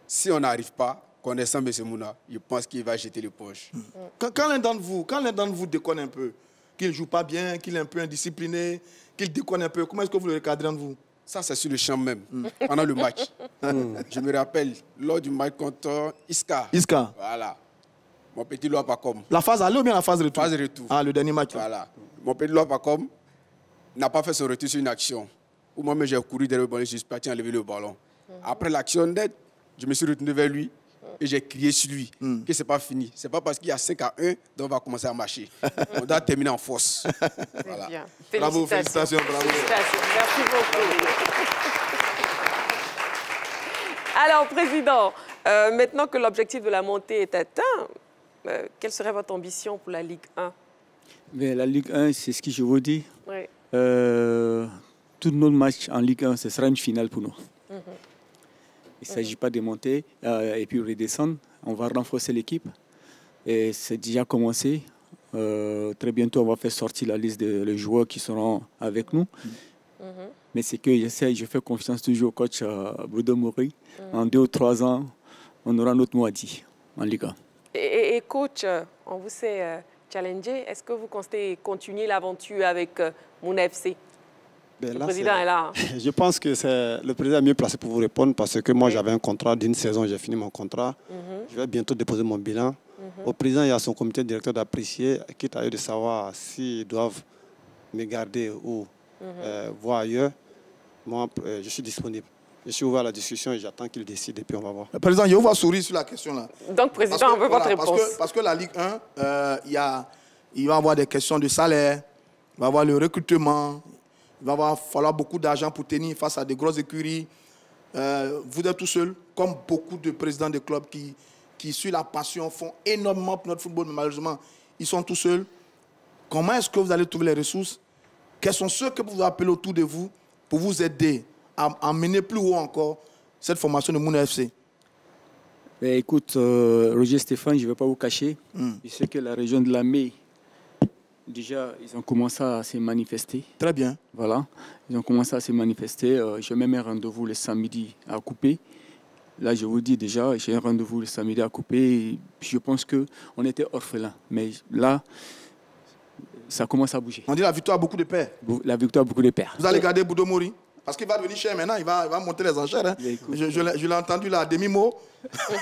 Si on n'arrive pas, connaissant M. Mouna, je pense qu'il va jeter les poches. Quand l'un d'entre vous déconne un peu, qu'il ne joue pas bien, qu'il est un peu indiscipliné, qu'il déconne un peu, comment est-ce que vous le recadrez entre vous? Ça, c'est sur le champ même, pendant le match. Je me rappelle, lors du match contre Iska. Iska. Voilà. Mon petit Loa Pacom. La phase aller ou bien la phase retour? Phase retour. Ah, le dernier match. Voilà. Mon petit Loa Pacom n'a pas fait son retour sur une action. Où moi-même, j'ai couru derrière le ballon, je suis parti enlever le ballon. Après l'action net, je me suis retourné vers lui et j'ai crié sur lui que ce n'est pas fini. Ce n'est pas parce qu'il y a 5-1 qu'on va commencer à marcher. On doit terminer en force. Voilà. Bien. Bravo, félicitations, bravo. Félicitations. Merci beaucoup. Alors, Président, maintenant que l'objectif de la montée est atteint, quelle serait votre ambition pour la Ligue 1? Mais la Ligue 1, c'est ce que je vous dis. Oui. Tous nos matchs en Ligue 1, ce sera une finale pour nous. Il ne s'agit pas de monter et puis redescendre. On va renforcer l'équipe. Et c'est déjà commencé. Très bientôt, on va faire sortir la liste des joueurs qui seront avec nous. Mais c'est que je fais confiance toujours au coach Bodo Mori. En 2 ou 3 ans, on aura notre mot à dire en Ligue 1. Et coach, on vous s'est challengé. Est-ce que vous comptez continuer l'aventure avec Mouna FC? Ben Le là, président est là. Je pense que c'est le président est mieux placé pour vous répondre parce que moi, j'avais un contrat d'une saison, j'ai fini mon contrat. Je vais bientôt déposer mon bilan. Au président et à son comité directeur d'apprécier, quitte à eux de savoir s'ils doivent me garder ou voir ailleurs. Moi, je suis disponible. Je suis ouvert à la discussion et j'attends qu'il décide et puis on va voir. Le président, je vais sourire sur la question là. Donc, président, on veut votre réponse. Parce que la Ligue 1, il va y avoir des questions de salaire, il va y avoir le recrutement, il va falloir beaucoup d'argent pour tenir face à des grosses écuries. Vous êtes tout seul, comme beaucoup de présidents de clubs qui, sur la passion, font énormément pour notre football, mais malheureusement, ils sont tout seuls. Comment est-ce que vous allez trouver les ressources? Quels sont ceux que vous appelez autour de vous pour vous aider à mener plus haut encore cette formation de Mouna FC? Écoute, Roger Stéphane, je ne vais pas vous cacher. Je sais que la région de la Mai, déjà, ils ont commencé à se manifester. Très bien. Voilà, ils ont commencé à se manifester. J'ai même un rendez-vous le samedi à couper. Là, je vous dis déjà, j'ai un rendez-vous le samedi à couper. Je pense qu'on était orphelins. Mais là, ça commence à bouger. On dit la victoire a beaucoup de pères. La victoire a beaucoup de pères. Vous allez garder Bodo Mori? Parce qu'il va devenir cher maintenant, il va monter les enchères. Hein. Je l'ai entendu là, à demi-mot.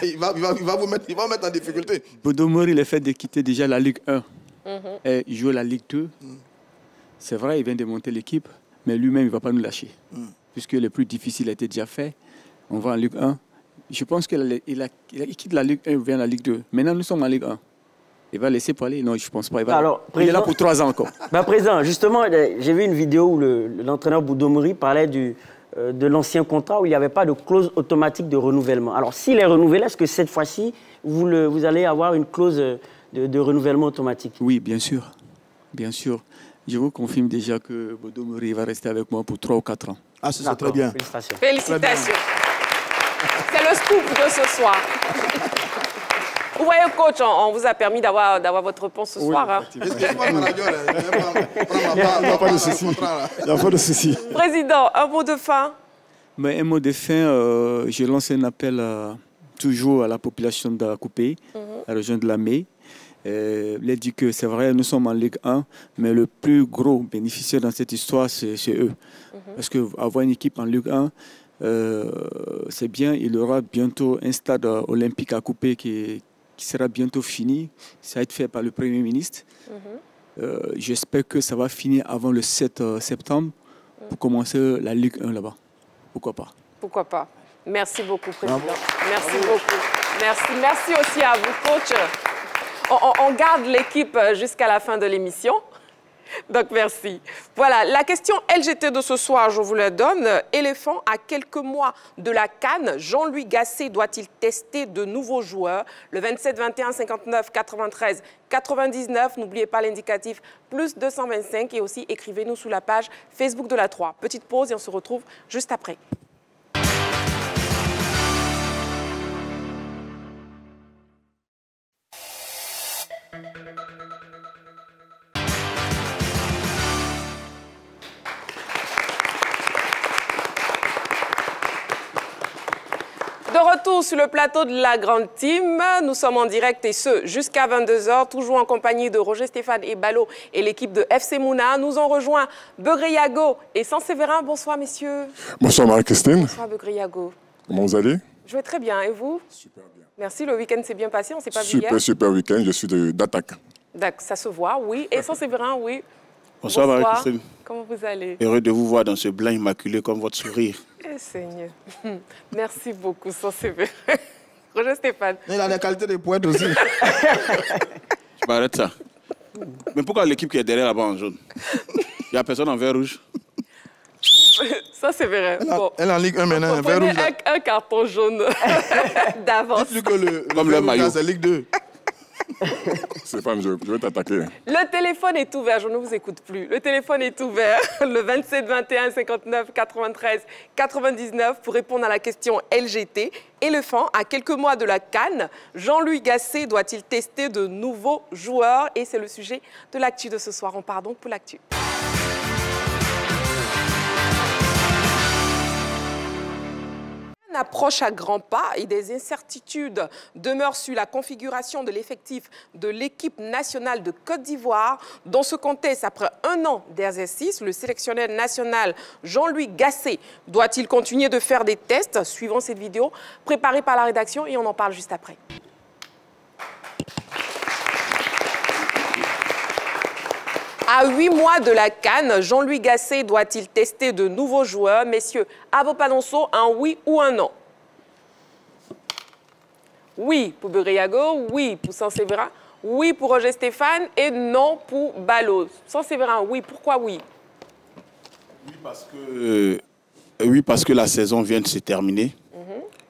il va vous mettre en difficulté. Bodo Mori, le fait de quitter déjà la Ligue 1 et jouer la Ligue 2, c'est vrai, il vient de monter l'équipe, mais lui-même, il ne va pas nous lâcher. Puisque le plus difficile a été déjà fait. On va en Ligue 1. Je pense qu'il quitte la Ligue 1 et vient à la Ligue 2. Maintenant, nous sommes en Ligue 1. Il va laisser parler? Non, je ne pense pas. Il est là pour 3 ans encore. Président, justement, j'ai vu une vidéo où l'entraîneur Bodo Mori parlait de l'ancien contrat où il n'y avait pas de clause automatique de renouvellement. Alors, s'il est renouvelé, est-ce que cette fois-ci, vous allez avoir une clause de renouvellement automatique? Oui, bien sûr. Bien sûr. Je vous confirme déjà que Bodo Mori va rester avec moi pour 3 ou 4 ans. Ah, c'est très bien. Félicitations. Félicitations. C'est le scoop de ce soir. Vous voyez, coach, on vous a permis d'avoir votre réponse ce soir. Hein. Il n'y a pas de souci. Il n'y a pas de souci. Président, un mot de fin? Mais un mot de fin, je lance un appel toujours à la population d'Akoupé, à la région de la Mai. Il dit que c'est vrai, nous sommes en Ligue 1, mais le plus gros bénéficiaire dans cette histoire, c'est eux. Parce qu'avoir une équipe en Ligue 1, c'est bien. Il y aura bientôt un stade olympique à Akoupé qui sera bientôt fini. Ça va être fait par le Premier ministre. J'espère que ça va finir avant le 7 septembre pour commencer la Ligue 1 là-bas. Pourquoi pas? Pourquoi pas? Merci beaucoup, Président. Merci beaucoup. Merci aussi à vous, coach. On garde l'équipe jusqu'à la fin de l'émission. Donc, merci. Voilà, la question LGT de ce soir, je vous la donne. Éléphant, à quelques mois de la CAN, Jean-Louis Gasset doit-il tester de nouveaux joueurs? Le 27 21 59 93 99. N'oubliez pas l'indicatif plus 225 et aussi écrivez-nous sous la page Facebook de la 3. Petite pause et on se retrouve juste après. retour sur le plateau de la Grande Team. Nous sommes en direct et ce, jusqu'à 22h, toujours en compagnie de Roger Stéphane et Balo et l'équipe de FC Mouna. Nous ont rejoint Begré-Yago et Saint-Séverin. Bonsoir, messieurs. Bonsoir, Marie-Christine. Bonsoir, Begré-Yago. Comment vous allez? Je vais très bien. Et vous? Super bien. Merci. Le week-end s'est bien passé. On ne s'est pas vu hier. Super week-end. Je suis d'attaque. D'accord, ça se voit, oui. Et Saint-Séverin, oui. Bonsoir, Marie-Christine. Comment vous allez? Heureux de vous voir dans ce blanc immaculé comme votre sourire. Eh, Seigneur. Merci beaucoup, Saint-Séverin. Roger Stéphane. Il a la qualité des poètes aussi. Je m'arrête ça. Mais pourquoi l'équipe qui est derrière là-bas en jaune? Il n'y a personne en vert rouge? Ça, c'est vrai. Elle en Ligue 1 maintenant, un vert rouge. Un carton jaune d'avance. Plus que le comme le maillot. C'est Ligue 2. Stéphane, je vais t'attaquer. Le téléphone est ouvert, je ne vous écoute plus. Le téléphone est ouvert, le 27 21 59 93 99 pour répondre à la question LGT. Éléphant, à quelques mois de la CAN, Jean-Louis Gasset doit-il tester de nouveaux joueurs? Et c'est le sujet de l'actu de ce soir. On part donc pour l'actu. Approche à grands pas et des incertitudes demeurent sur la configuration de l'effectif de l'équipe nationale de Côte d'Ivoire. Dans ce contexte, après un an d'exercice, le sélectionneur national Jean-Louis Gasset doit-il continuer de faire des tests? Suivant cette vidéo préparée par la rédaction et on en parle juste après. À 8 mois de la CAN, Jean-Louis Gasset doit-il tester de nouveaux joueurs? Messieurs, à vos panonceaux, un oui ou un non? Oui pour Begré-Yago, oui pour Saint-Séverin, oui pour Roger Stéphane et non pour Balo. Saint-Séverin, oui. Pourquoi oui? Oui, parce que la saison vient de se terminer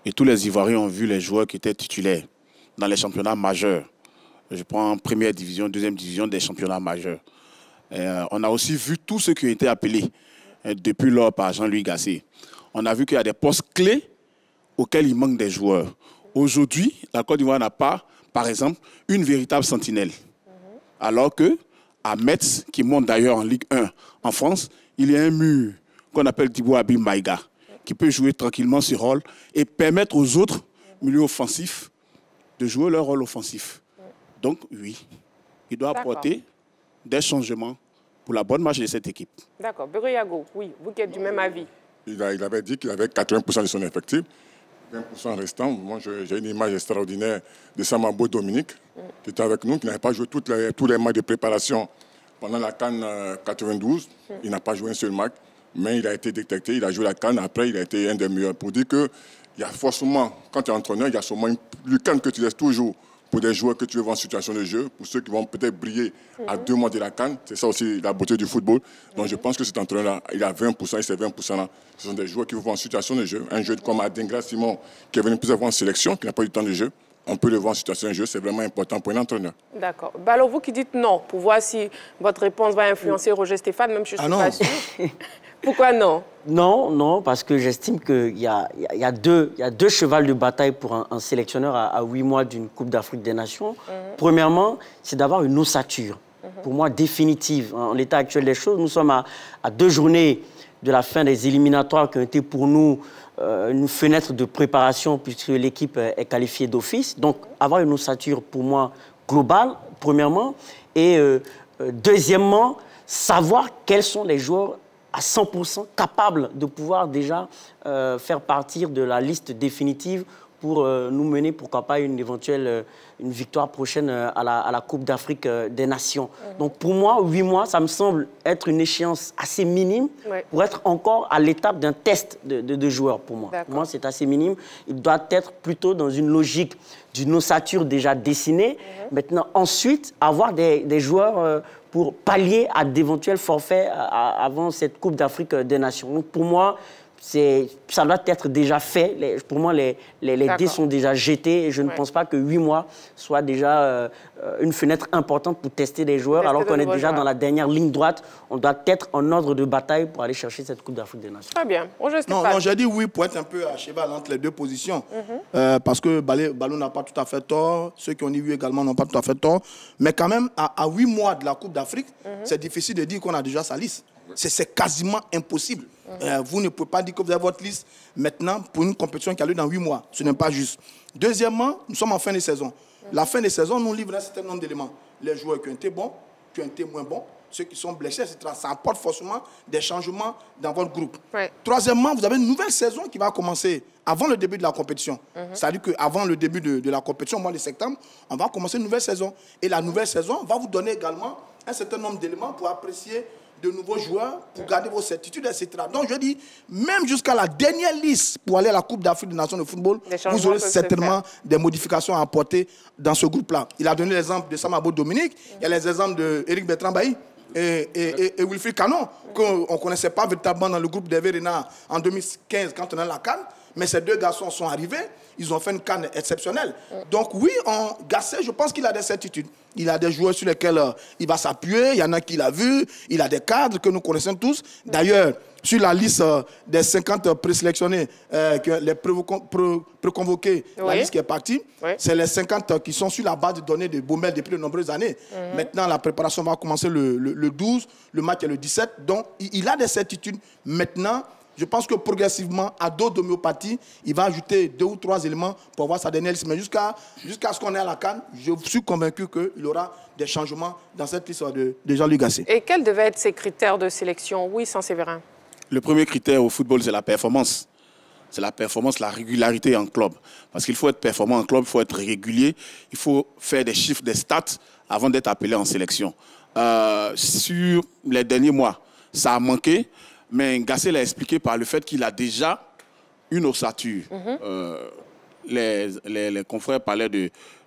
et tous les Ivoiriens ont vu les joueurs qui étaient titulaires dans les championnats majeurs. Je prends première division, deuxième division des championnats majeurs. On a aussi vu tous ceux qui ont été appelés depuis lors par Jean-Louis Gasset. On a vu qu'il y a des postes clés auxquels il manque des joueurs. Aujourd'hui, la Côte d'Ivoire n'a pas, par exemple, une véritable sentinelle. Alors qu'à Metz, qui monte d'ailleurs en Ligue 1 en France, il y a un mur qu'on appelle Thibaut Abi Maïga, qui peut jouer tranquillement ce rôle et permettre aux autres milieux offensifs de jouer leur rôle offensif. Donc oui, il doit apporter des changements pour la bonne marche de cette équipe. D'accord. Begré-Yago, oui, vous qui êtes du même avis. Il avait dit qu'il avait 80% de son effectif. 20% restant. Moi, j'ai une image extraordinaire de Samambo Dominique, qui était avec nous, qui n'avait pas joué tous les matchs de préparation pendant la CAN 92. Il n'a pas joué un seul match, mais il a été détecté. Il a joué la CAN. Après, il a été un des meilleurs. Pour dire qu'il y a forcément, quand tu es entraîneur, il y a sûrement une CAN que tu laisses toujours pour des joueurs que tu veux voir en situation de jeu, pour ceux qui vont peut-être briller à 2 mois de la CAN. C'est ça aussi la beauté du football. Donc je pense que cet entraîneur-là, il a 20%, et ces 20%-là, ce sont des joueurs qui vont voir en situation de jeu. Un jeu comme Adingra Simon, qui est venu plus avoir en sélection, qui n'a pas eu le temps de jeu, on peut le voir en situation de jeu, c'est vraiment important pour un entraîneur. D'accord. Bah alors vous qui dites non, pour voir si votre réponse va influencer Roger Stéphane, même je ne suis pas sûre. Pourquoi non? Non, parce que j'estime qu'il y a deux chevals de bataille pour un sélectionneur à 8 mois d'une Coupe d'Afrique des Nations. Premièrement, c'est d'avoir une ossature, pour moi, définitive. En l'état actuel des choses, nous sommes à 2 journées de la fin des éliminatoires qui ont été pour nous une fenêtre de préparation puisque l'équipe est qualifiée d'office. Donc, avoir une ossature, pour moi, globale, premièrement. Et deuxièmement, savoir quels sont les joueurs à 100% capables de pouvoir déjà faire partir de la liste définitive pour nous mener, pourquoi pas, une victoire prochaine à la Coupe d'Afrique des Nations. Donc pour moi, 8 mois, ça me semble être une échéance assez minime pour être encore à l'étape d'un test de joueurs pour moi. Pour moi, c'est assez minime. Il doit être plutôt dans une logique d'une ossature déjà dessinée. Maintenant, ensuite, avoir des joueurs pour pallier à d'éventuels forfaits avant cette Coupe d'Afrique des Nations. Donc pour moi, ça doit être déjà fait. Pour moi, les dés sont déjà jetés et je ne pense pas que 8 mois soit déjà une fenêtre importante pour tester des joueurs alors qu'on est déjà dans la dernière ligne droite. On doit être en ordre de bataille pour aller chercher cette Coupe d'Afrique des Nations. Très bien. Non, j'ai dit oui pour être un peu à cheval entre les deux positions. Parce que Balo n'a pas tout à fait tort. Ceux qui ont dit oui également n'ont pas tout à fait tort. Mais quand même, à 8 mois de la Coupe d'Afrique, c'est difficile de dire qu'on a déjà sa liste. C'est quasiment impossible. Vous ne pouvez pas dire que vous avez votre liste maintenant pour une compétition qui a lieu dans 8 mois. Ce n'est pas juste. Deuxièmement, nous sommes en fin de saison. La fin de saison nous livre un certain nombre d'éléments. Les joueurs qui ont été bons, qui ont été moins bons, ceux qui sont blessés, etc. Ça apporte forcément des changements dans votre groupe. Ouais. Troisièmement, vous avez une nouvelle saison qui va commencer avant le début de la compétition. C'est-à-dire qu'avant le début de la compétition, au mois de septembre, on va commencer une nouvelle saison. Et la nouvelle saison va vous donner également un certain nombre d'éléments pour apprécier de nouveaux joueurs, pour garder vos certitudes, etc. Donc, je dis, même jusqu'à la dernière liste pour aller à la Coupe d'Afrique des Nations de football, vous aurez certainement des modifications à apporter dans ce groupe-là. Il a donné l'exemple de Samabo Dominique, il y a les exemples d'Éric Bertrand Bailly et Wilfried Canon, qu'on ne connaissait pas véritablement dans le groupe d'Hervé Renard en 2015 quand on a la CAN. Mais ces deux garçons sont arrivés, ils ont fait une CAN exceptionnelle. Donc oui, Gasset, je pense qu'il a des certitudes. Il a des joueurs sur lesquels il va s'appuyer, il y en a qu'il a vu, il a des cadres que nous connaissons tous. D'ailleurs, sur la liste des 50 présélectionnés, les préconvoqués, la liste qui est partie, c'est les 50 qui sont sur la base de données de Baumel depuis de nombreuses années. Maintenant, la préparation va commencer le 12, le match est le 17. Donc, il a des certitudes. Maintenant, je pense que progressivement, à dose d'homéopathie, il va ajouter 2 ou 3 éléments pour avoir sa dernière liste. Mais jusqu'à ce qu'on ait à la CAN, je suis convaincu qu'il y aura des changements dans cette liste de Jean-Luc Gasset. Et quels devaient être ses critères de sélection? Oui, Saint-Séverin. Le premier critère au football, c'est la performance. C'est la performance, la régularité en club. Parce qu'il faut être performant en club, il faut être régulier, il faut faire des chiffres, des stats avant d'être appelé en sélection. Sur les derniers mois, ça a manqué. Mais Gasset l'a expliqué par le fait qu'il a déjà une ossature. Les confrères parlaient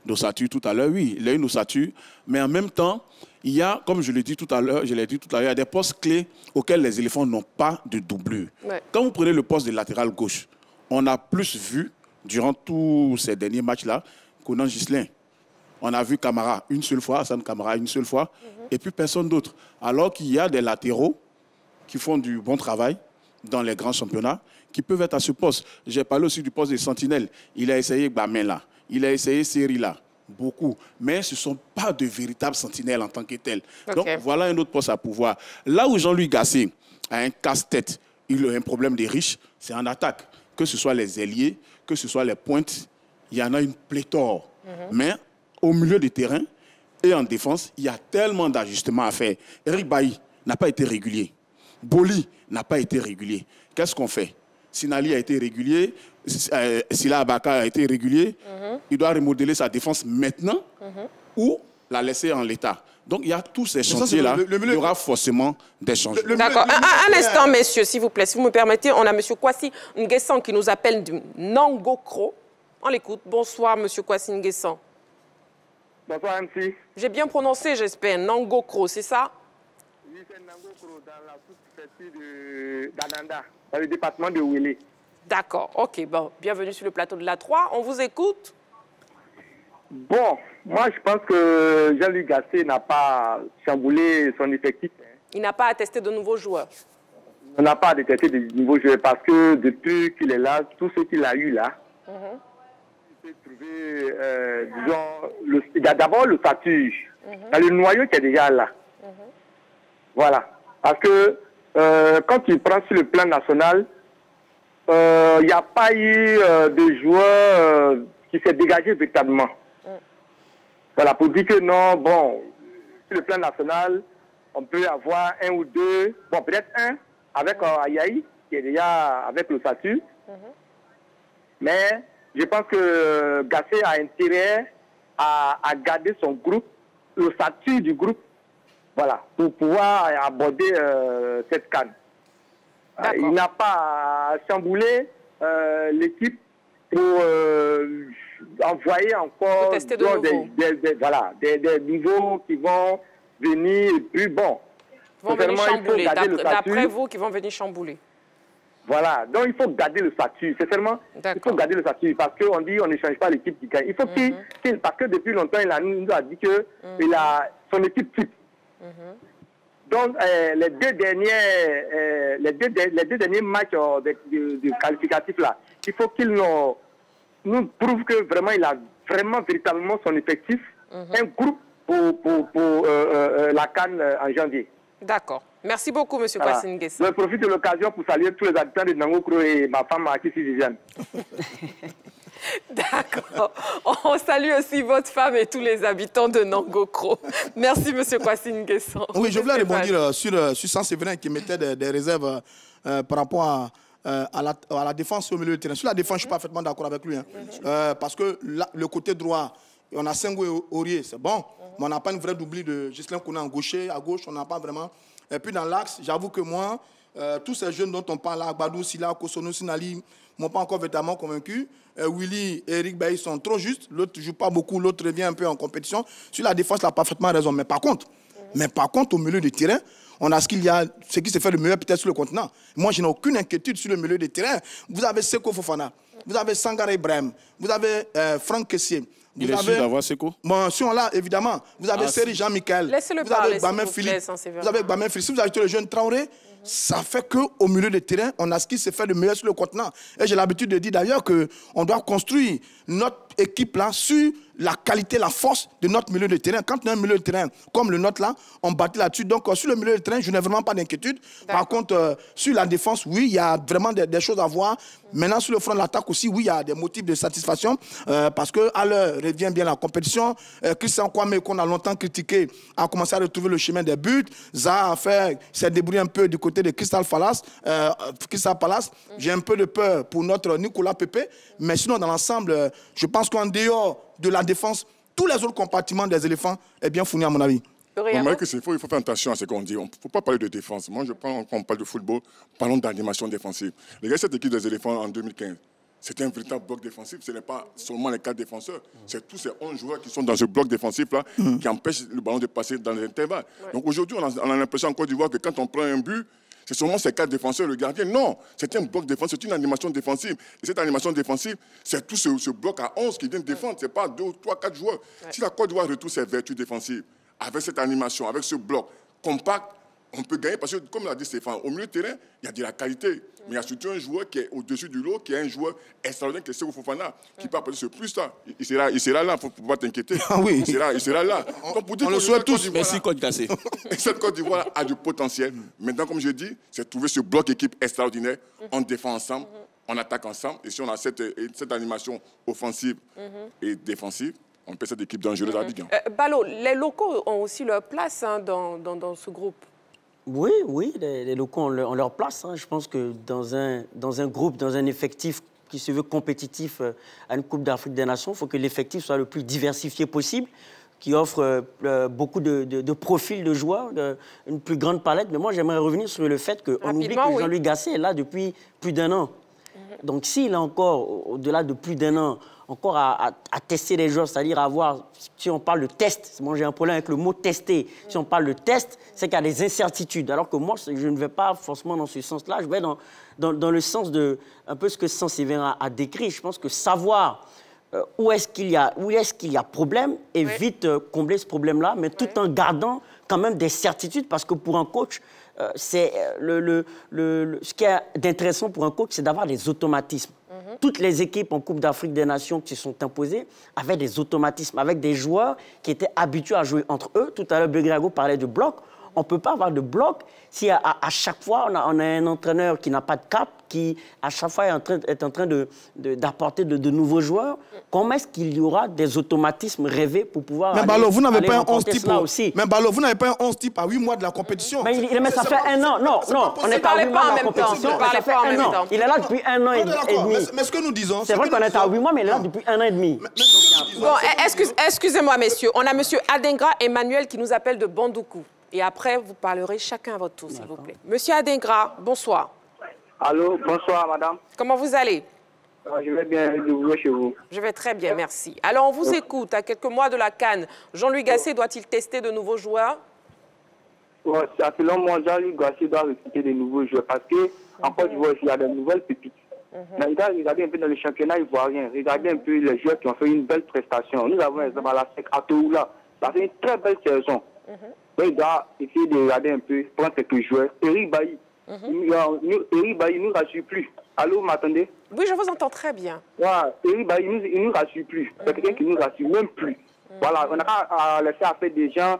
d'ossature tout à l'heure. Oui, il a une ossature. Mais en même temps, il y a, comme je l'ai dit tout à l'heure, il y a des postes clés auxquels les éléphants n'ont pas de doublure. Ouais. Quand vous prenez le poste de latéral gauche, on a plus vu, durant tous ces derniers matchs-là, Conan Ghislain. On a vu Camara une seule fois, Hassan Camara une seule fois, et puis personne d'autre. Alors qu'il y a des latéraux qui font du bon travail dans les grands championnats, qui peuvent être à ce poste. J'ai parlé aussi du poste de sentinelle. Il a essayé Bamela, il a essayé Serila, beaucoup. Mais ce ne sont pas de véritables sentinelles en tant que tels. Okay. Donc voilà un autre poste à pouvoir. Là où Jean-Louis Gasset a un casse-tête, il a un problème des riches, c'est en attaque. Que ce soit les ailiers, que ce soit les pointes, il y en a une pléthore. Mais au milieu du terrain et en défense, il y a tellement d'ajustements à faire. Eric Bailly n'a pas été régulier. Boli n'a pas été régulier. Qu'est-ce qu'on fait? Sinali a été régulier, Sila Abaka a été régulier. Il doit remodeler sa défense maintenant ou la laisser en l'état. Donc, il y a tous ces chantiers-là. Il y aura forcément des changements. D'accord. Un instant, messieurs, s'il vous plaît. Si vous me permettez, on a M. Kwasi Nguessan qui nous appelle du Nangokro. On l'écoute. Bonsoir, M. Kwasi Nguessan. Bonsoir, MC. J'ai bien prononcé, j'espère. Nangokro, c'est ça? Oui, c'est Nangokro, dans la sous-préfecture d'Ananda, dans le département de Ouélé. D'accord, ok. Bon, bienvenue sur le plateau de la 3. On vous écoute. Bon, moi, je pense que Jean-Luc Gasset n'a pas chamboulé son effectif. Il n'a pas attesté de nouveaux joueurs. Il n'a pas attesté de nouveaux joueurs parce que depuis qu'il est là, tout ce qu'il a eu là, il peut trouver, disons, il y a d'abord le statut. Il y a le noyau qui est déjà là. Voilà. Parce que quand tu prends sur le plan national, il n'y a pas eu de joueurs qui s'est dégagé véritablement. Voilà, pour dire que non, bon, sur le plan national, on peut avoir un ou deux, bon, peut-être un, avec Ayaï, qui est déjà avec le statut. Mais je pense que Gasset a intérêt à garder son groupe, le statut du groupe, voilà, pour pouvoir aborder cette CAN. Il n'a pas chambouler l'équipe pour envoyer encore des nouveaux qui vont venir et puis bon. Vont venir chambouler, d'après vous, qui vont venir chambouler. Voilà, donc il faut garder le statut. C'est seulement, il faut garder le statut parce qu'on dit on ne change pas l'équipe qui gagne. Il faut parce que depuis longtemps, il nous a dit qu'il a son équipe type. Donc, les deux derniers matchs de qualificatifs là, il faut qu'il nous prouve que vraiment il a vraiment véritablement son effectif, un groupe pour la CAN en janvier. D'accord. Merci beaucoup, M. Kwasi Nguessan. Je profite de l'occasion pour saluer tous les habitants de Nangokro et ma femme Akissi Viviane. D'accord. On salue aussi votre femme et tous les habitants de Nangokro. Merci, M. Kwasi Nguessan. Oui, je voulais rebondir sur Saint-Séverin qui mettait des réserves par rapport à la défense au milieu de terrain. Sur la défense, je suis parfaitement d'accord avec lui. Hein. Parce que le côté droit, on a Senghou et Aurier, c'est bon. Mais on n'a pas une vraie doublie de Ghislain Kouna en gaucher. À gauche, on n'a pas vraiment. Et puis dans l'axe, j'avoue que moi, tous ces jeunes dont on parle là, Agbadou, Silla, Kosono, Sinali, m'ont pas encore véritablement convaincu. Willy et Eric Bailly sont trop justes. L'autre ne joue pas beaucoup, l'autre revient un peu en compétition. Sur la défense, il a parfaitement raison. Mais par contre, au milieu du terrain, on a ce qui se fait de meilleur peut-être sur le continent. Moi, je n'ai aucune inquiétude sur le milieu du terrain. Vous avez Seko Fofana, vous avez Sangare Ibrahim, vous avez Franck Kessier. Il est sûr d'avoir Seko? Bon, si on l'a, évidemment. Vous avez Seri Jean-Michel. Laissez-le parler, Philippe. Vous avez Bamin Philippe. Si vous ajoutez le jeune Traoré, ça fait qu'au milieu de terrain, on a ce qui se fait de meilleur sur le continent. Et j'ai l'habitude de dire d'ailleurs qu'on doit construire notre équipe là sur la qualité, la force de notre milieu de terrain. Quand on a un milieu de terrain comme le nôtre là, on bâtit là-dessus. Donc sur le milieu de terrain, je n'ai vraiment pas d'inquiétude. Par contre, sur la défense, oui, il y a vraiment des choses à voir. Maintenant, sur le front de l'attaque aussi, oui, il y a des motifs de satisfaction. Parce qu'à l'heure revient bien la compétition. Christian Kwame, qu'on a longtemps critiqué, a commencé à retrouver le chemin des buts. Zaha s'est débrouillé un peu du côté de Crystal Palace. J'ai un peu de peur pour notre Nicolas Pepe. Mais sinon, dans l'ensemble, je pense qu'en dehors de la défense, tous les autres compartiments des éléphants est bien fourni à mon avis. Il faut faire attention à ce qu'on dit. On ne faut pas parler de défense. Moi, quand on parle de football, parlons d'animation défensive. Les gars, cette équipe des éléphants en 2015, c'était un véritable bloc défensif. Ce n'est pas seulement les 4 défenseurs. C'est tous ces 11 joueurs qui sont dans ce bloc défensif-là qui empêchent le ballon de passer dans les intervalles. Donc aujourd'hui, on a l'impression en Côte d'Ivoire que quand on prend un but, c'est seulement ces 4 défenseurs, le gardien. Non, c'est un bloc défensif, c'est une animation défensive. Et cette animation défensive, c'est tout ce bloc à 11 qui vient défendre. Ce n'est pas 2, 3, 4 joueurs. Si la Côte d'Ivoire retrouve ses vertus défensives, avec cette animation, avec ce bloc compact, on peut gagner. Parce que, comme l'a dit Stéphane, au milieu de terrain, il y a de la qualité. Mais il y a surtout un joueur qui est au-dessus du lot, qui est un joueur extraordinaire, qui est Seko Fofana, qui peut apporter ce plus-là. Il sera là, il ne faut pas t'inquiéter. Ah oui. Il sera là. Donc, pour dire on le souhaite tous. Merci, Côte Cassé. Cette Côte d'Ivoire a du potentiel. Maintenant, comme je dis, c'est trouver ce bloc équipe extraordinaire. On défend ensemble, on attaque ensemble. Et si on a cette animation offensive et défensive, on peut cette équipe dangereuse à Ligue 1. Balo, les locaux ont aussi leur place dans ce groupe. Oui, les locaux ont leur place. Je pense que dans un groupe, dans un effectif qui se veut compétitif à une Coupe d'Afrique des Nations, il faut que l'effectif soit le plus diversifié possible, qui offre beaucoup de profils de joueurs, une plus grande palette. Mais moi, j'aimerais revenir sur le fait qu'on oublie que Jean-Louis Gasset est là depuis plus d'1 an. Donc s'il a encore, au-delà de plus d'1 an, encore à tester les joueurs, c'est-à-dire à voir, si on parle de test, moi j'ai un problème avec le mot tester, si on parle de test, c'est qu'il y a des incertitudes, alors que moi je ne vais pas forcément dans ce sens-là, je vais dans le sens de un peu ce que Saint-Séverin a décrit. Je pense que savoir où est-ce qu'il y a problème et vite combler ce problème-là, mais tout en gardant quand même des certitudes, parce que pour un coach, c'est ce qui est d'intéressant pour un coach, c'est d'avoir des automatismes. Toutes les équipes en Coupe d'Afrique des Nations qui se sont imposées avaient des automatismes, avec des joueurs qui étaient habitués à jouer entre eux. Tout à l'heure, Begrago parlait de bloc. On ne peut pas avoir de bloc si à chaque fois, on a un entraîneur qui n'a pas de cap, qui à chaque fois est en train d'apporter de nouveaux joueurs. Comment est-ce qu'il y aura des automatismes rêvés pour pouvoir mais Balo, vous n'avez pas un 11 type aussi. Mais Balo, vous n'avez pas un 11 type à 8 mois de la compétition. Mais ça fait 1 an. Non, on n'est pas à 8 mois de la compétition. Ça fait 1 an. Il est là depuis 1 an et demi. Mais ce que nous disons... C'est vrai qu'on est à 8 mois, mais il est là depuis 1 an et demi. Bon, excusez-moi, messieurs. On a monsieur Adingra Emmanuel qui nous appelle de Bandoukou. Et après, vous parlerez chacun à votre tour, s'il vous plaît. Monsieur Adingra, bonsoir. Allô, bonsoir, madame. Comment vous allez? Je vais bien, de chez vous. Je vais très bien, merci. Alors, on vous écoute. À quelques mois de la CAN, Jean-Louis Gasset doit-il tester de nouveaux joueurs? Selon moi, Jean-Louis Gasset doit recruter de nouveaux joueurs parce qu'en Côte d'Ivoire, il y a de nouvelles pépites. Maintenant, regardez un peu dans le championnat ivoirien. Regardez un peu les joueurs qui ont fait une belle prestation. Nous avons, exemple, à la SEC Atoula. Ça fait une très belle saison. Donc, il doit essayer de regarder un peu, prendre quelques joueurs. Eric Bailly. Eric Bailly ne nous rassure plus. Allô, m'attendez? Oui, je vous entends très bien. Voilà, Eric Bailly, il ne nous rassure plus. C'est quelqu'un qui ne nous rassure même plus. Voilà, on n'a pas à laisser affaire des gens,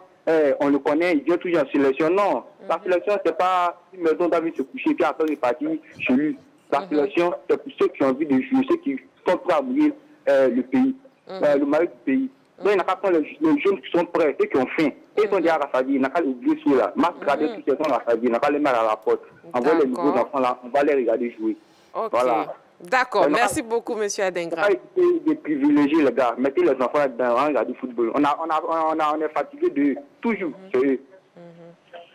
on le connaît, il vient toujours en sélection. Non, La sélection, c'est pas une maison d'amis se coucher puis après repartir chez lui. La sélection, c'est pour ceux qui ont envie de jouer, ceux qui sont prêts à mourir le pays, le mari du pays. Donc, il n'a pas prendre les jeunes qui sont prêts, ceux qui ont faim. Et ils sont déjà rassadiés, il n'a qu'à oublier ceux-là. Marc regarder tous ceux qui sont rassadiés, il n'a qu'à les mettre à la porte. Envoie les nouveaux enfants là, on va les regarder jouer. Ok. Voilà. D'accord, merci beaucoup, M. Adengra. Des privilégiés, les gars. Mettez les enfants là-dedans, regardez le football. On est fatigué de toujours.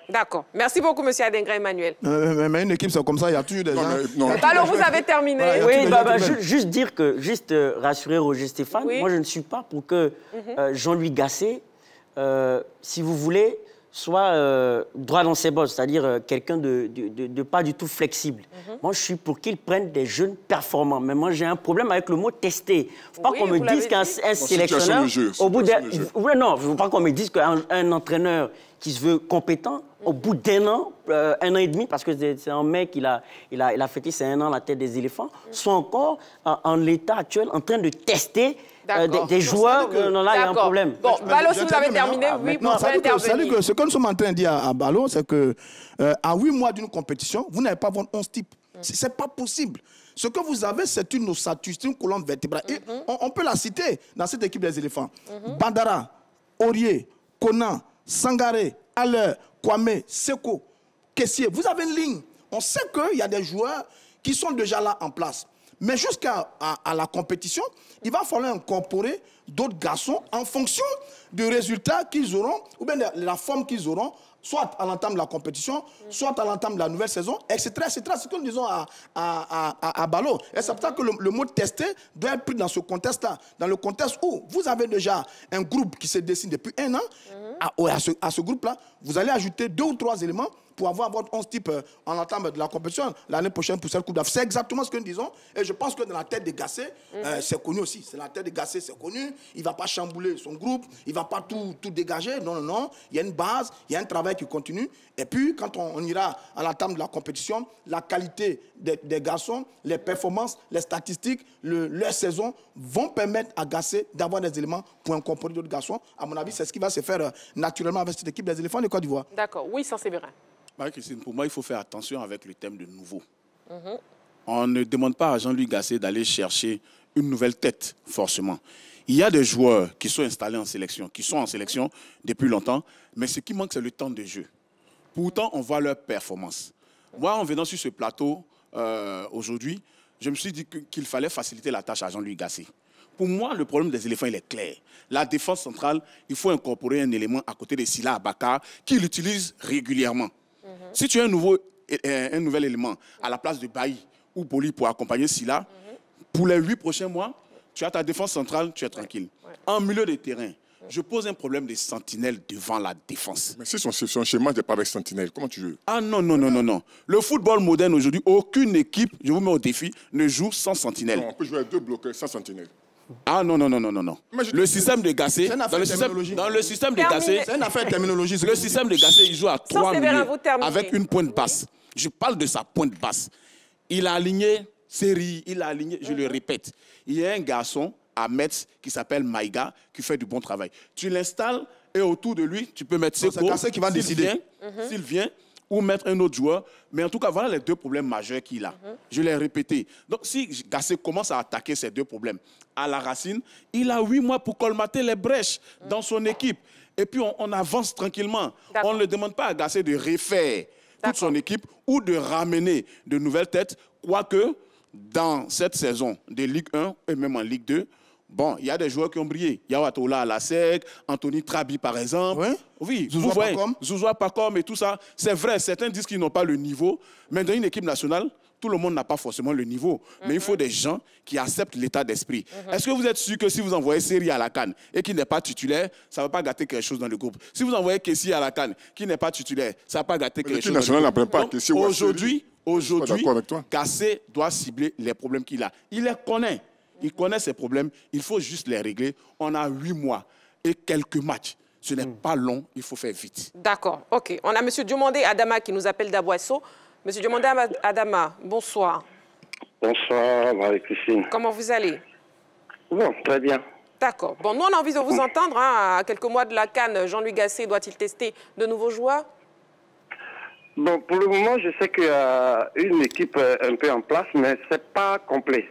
D'accord. Merci beaucoup, M. Adengra Emmanuel. Mais une équipe, c'est comme ça, il y a toujours des gens... Alors, vous avez terminé. Oui, juste dire que, rassurer Roger Stéphane, moi, je ne suis pas pour que Jean-Louis Gasset, si vous voulez, soit droit dans ses bosses, c'est-à-dire quelqu'un de pas du tout flexible. Moi, je suis pour qu'il prenne des jeunes performants. Mais moi, j'ai un problème avec le mot tester. Il ne faut pas qu'on me dise qu'un sélectionneur, au bout d'un... Non, il ne faut pas qu'on me dise qu'un entraîneur qui se veut compétent, au bout d'un an, 1 an et demi, parce que c'est en mai qu'il a fêté ses 1 an la tête des éléphants, soit encore en l'état actuel en train de tester des joueurs. Non, là, il y a un problème. Bon, Balo, si vous avez terminé, oui, vous pouvez intervenir. Ce que nous sommes en train de dire à Balo, c'est qu'à 8 mois d'une compétition, vous n'avez pas votre 11 types. Ce n'est pas possible. Ce que vous avez, c'est une ossature, c'est une colonne vertébrale. Et on peut la citer dans cette équipe des éléphants. Bandara, Aurier, Conan, Sangaré, Aller, Kwame, Seko, Kessier. Vous avez une ligne. On sait qu'il y a des joueurs qui sont déjà là en place. Mais jusqu'à la compétition, il va falloir incorporer d'autres garçons en fonction du résultat qu'ils auront, ou bien de la forme qu'ils auront, soit à l'entame de la compétition, soit à l'entame de la nouvelle saison, etc. etc. C'est ce que nous disons à Balo. Et c'est pour ça que le mot tester doit être pris dans ce contexte-là. Dans le contexte où vous avez déjà un groupe qui se dessine depuis 1 an, à ce groupe-là, vous allez ajouter 2 ou 3 éléments pour avoir votre 11 type en entame de la compétition l'année prochaine pour cette Coupe d'Afrique. C'est exactement ce que nous disons. Et je pense que dans la tête de Gasset, c'est connu aussi. C'est la tête de Gasset, c'est connu. Il ne va pas chambouler son groupe. Il ne va pas tout dégager. Non, non, non. Il y a une base, il y a un travail qui continue. Et puis, quand on ira à l'entame de la compétition, la qualité des garçons, les performances, les statistiques, leur saison vont permettre à Gasset d'avoir des éléments pour incorporer d'autres garçons. À mon avis, c'est ce qui va se faire naturellement avec cette équipe des éléphants de Côte d'Ivoire. D'accord. Oui, sans Séverin. Marie-Christine, pour moi, il faut faire attention avec le thème de nouveau. On ne demande pas à Jean-Louis Gasset d'aller chercher une nouvelle tête, forcément. Il y a des joueurs qui sont installés en sélection, qui sont en sélection depuis longtemps, mais ce qui manque, c'est le temps de jeu. Pourtant, on voit leur performance. Moi, en venant sur ce plateau aujourd'hui, je me suis dit qu'il fallait faciliter la tâche à Jean-Louis Gasset. Pour moi, le problème des éléphants, il est clair. La défense centrale, il faut incorporer un élément à côté de Sila Abakar qui l'utilise régulièrement. Si tu as un nouvel élément à la place de Bailly ou Boli pour accompagner Sila, pour les 8 prochains mois, tu as ta défense centrale, tu es tranquille. En milieu de terrain, je pose un problème de sentinelle devant la défense. Mais si son schéma n'est pas avec sentinelle, comment tu joues? Ah non, non, non, non, non. Le football moderne aujourd'hui, aucune équipe, je vous mets au défi, ne joue sans sentinelle. Non, on peut jouer à 2 bloqueurs sans sentinelle. Ah non, non, non, non, non, non. Le système de Gasset, dans le système de Gasset, c'est une affaire de terminologie. Le système de Gasset, il joue à 3 milieux avec une pointe basse. Je parle de sa pointe basse. Il a aligné Seri, il a aligné, je le répète, il y a un garçon à Metz qui s'appelle Maïga qui fait du bon travail. Tu l'installes et autour de lui, tu peux mettre Seko, qui va décider. S'il vient, ou mettre un autre joueur. Mais en tout cas, voilà les 2 problèmes majeurs qu'il a. Je l'ai répété. Donc, si Gasset commence à attaquer ces 2 problèmes à la racine, il a 8 mois pour colmater les brèches dans son équipe. Et puis, on avance tranquillement. On ne demande pas à Gasset de refaire toute son équipe ou de ramener de nouvelles têtes, quoique dans cette saison de Ligue 1 et même en Ligue 2, bon, il y a des joueurs qui ont brillé. Yawatola à la SEC, Anthony Trabi par exemple. Oui, Zouzoua Pacom et tout ça. C'est vrai, certains disent qu'ils n'ont pas le niveau, mais dans une équipe nationale, tout le monde n'a pas forcément le niveau. Mais il faut des gens qui acceptent l'état d'esprit. Est-ce que vous êtes sûr que si vous envoyez Seri à la CAN et qui n'est pas titulaire, ça ne va pas gâter quelque chose dans le groupe? Si vous envoyez Kessie à la CAN qui n'est pas titulaire, ça ne va pas gâter quelque chose dans le groupe. Aujourd'hui, Gasset doit cibler les problèmes qu'il a. Il les connaît. Il connaît ses problèmes. Il faut juste les régler. On a 8 mois et quelques matchs. Ce n'est pas long. Il faut faire vite. D'accord. OK. On a M. Diomandé Adama qui nous appelle d'Aboisseau. M. Diomandé Adama, bonsoir. Bonsoir, Marie-Christine. Comment vous allez? Bon, très bien. D'accord. Bon, nous, on a envie de vous entendre. Hein. À quelques mois de la CAN, Jean-Louis Gasset doit-il tester de nouveaux joueurs? Bon, pour le moment, je sais qu'il y a une équipe un peu en place, mais c'est pas complet.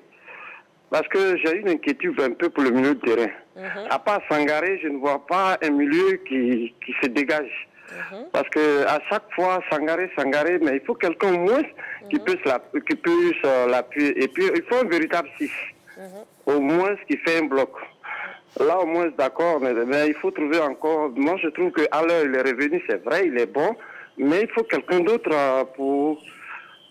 Parce que j'ai une inquiétude un peu pour le milieu de terrain. À part Sangaré, je ne vois pas un milieu qui se dégage. Parce que à chaque fois, Sangaré, mais il faut quelqu'un au moins qui puisse l'appuyer. Et puis, il faut un véritable 6. Au moins, qui fait un bloc. Là, au moins, d'accord, mais il faut trouver encore... Moi, je trouve qu'à l'heure, il est revenu, c'est vrai, il est bon, mais il faut quelqu'un d'autre pour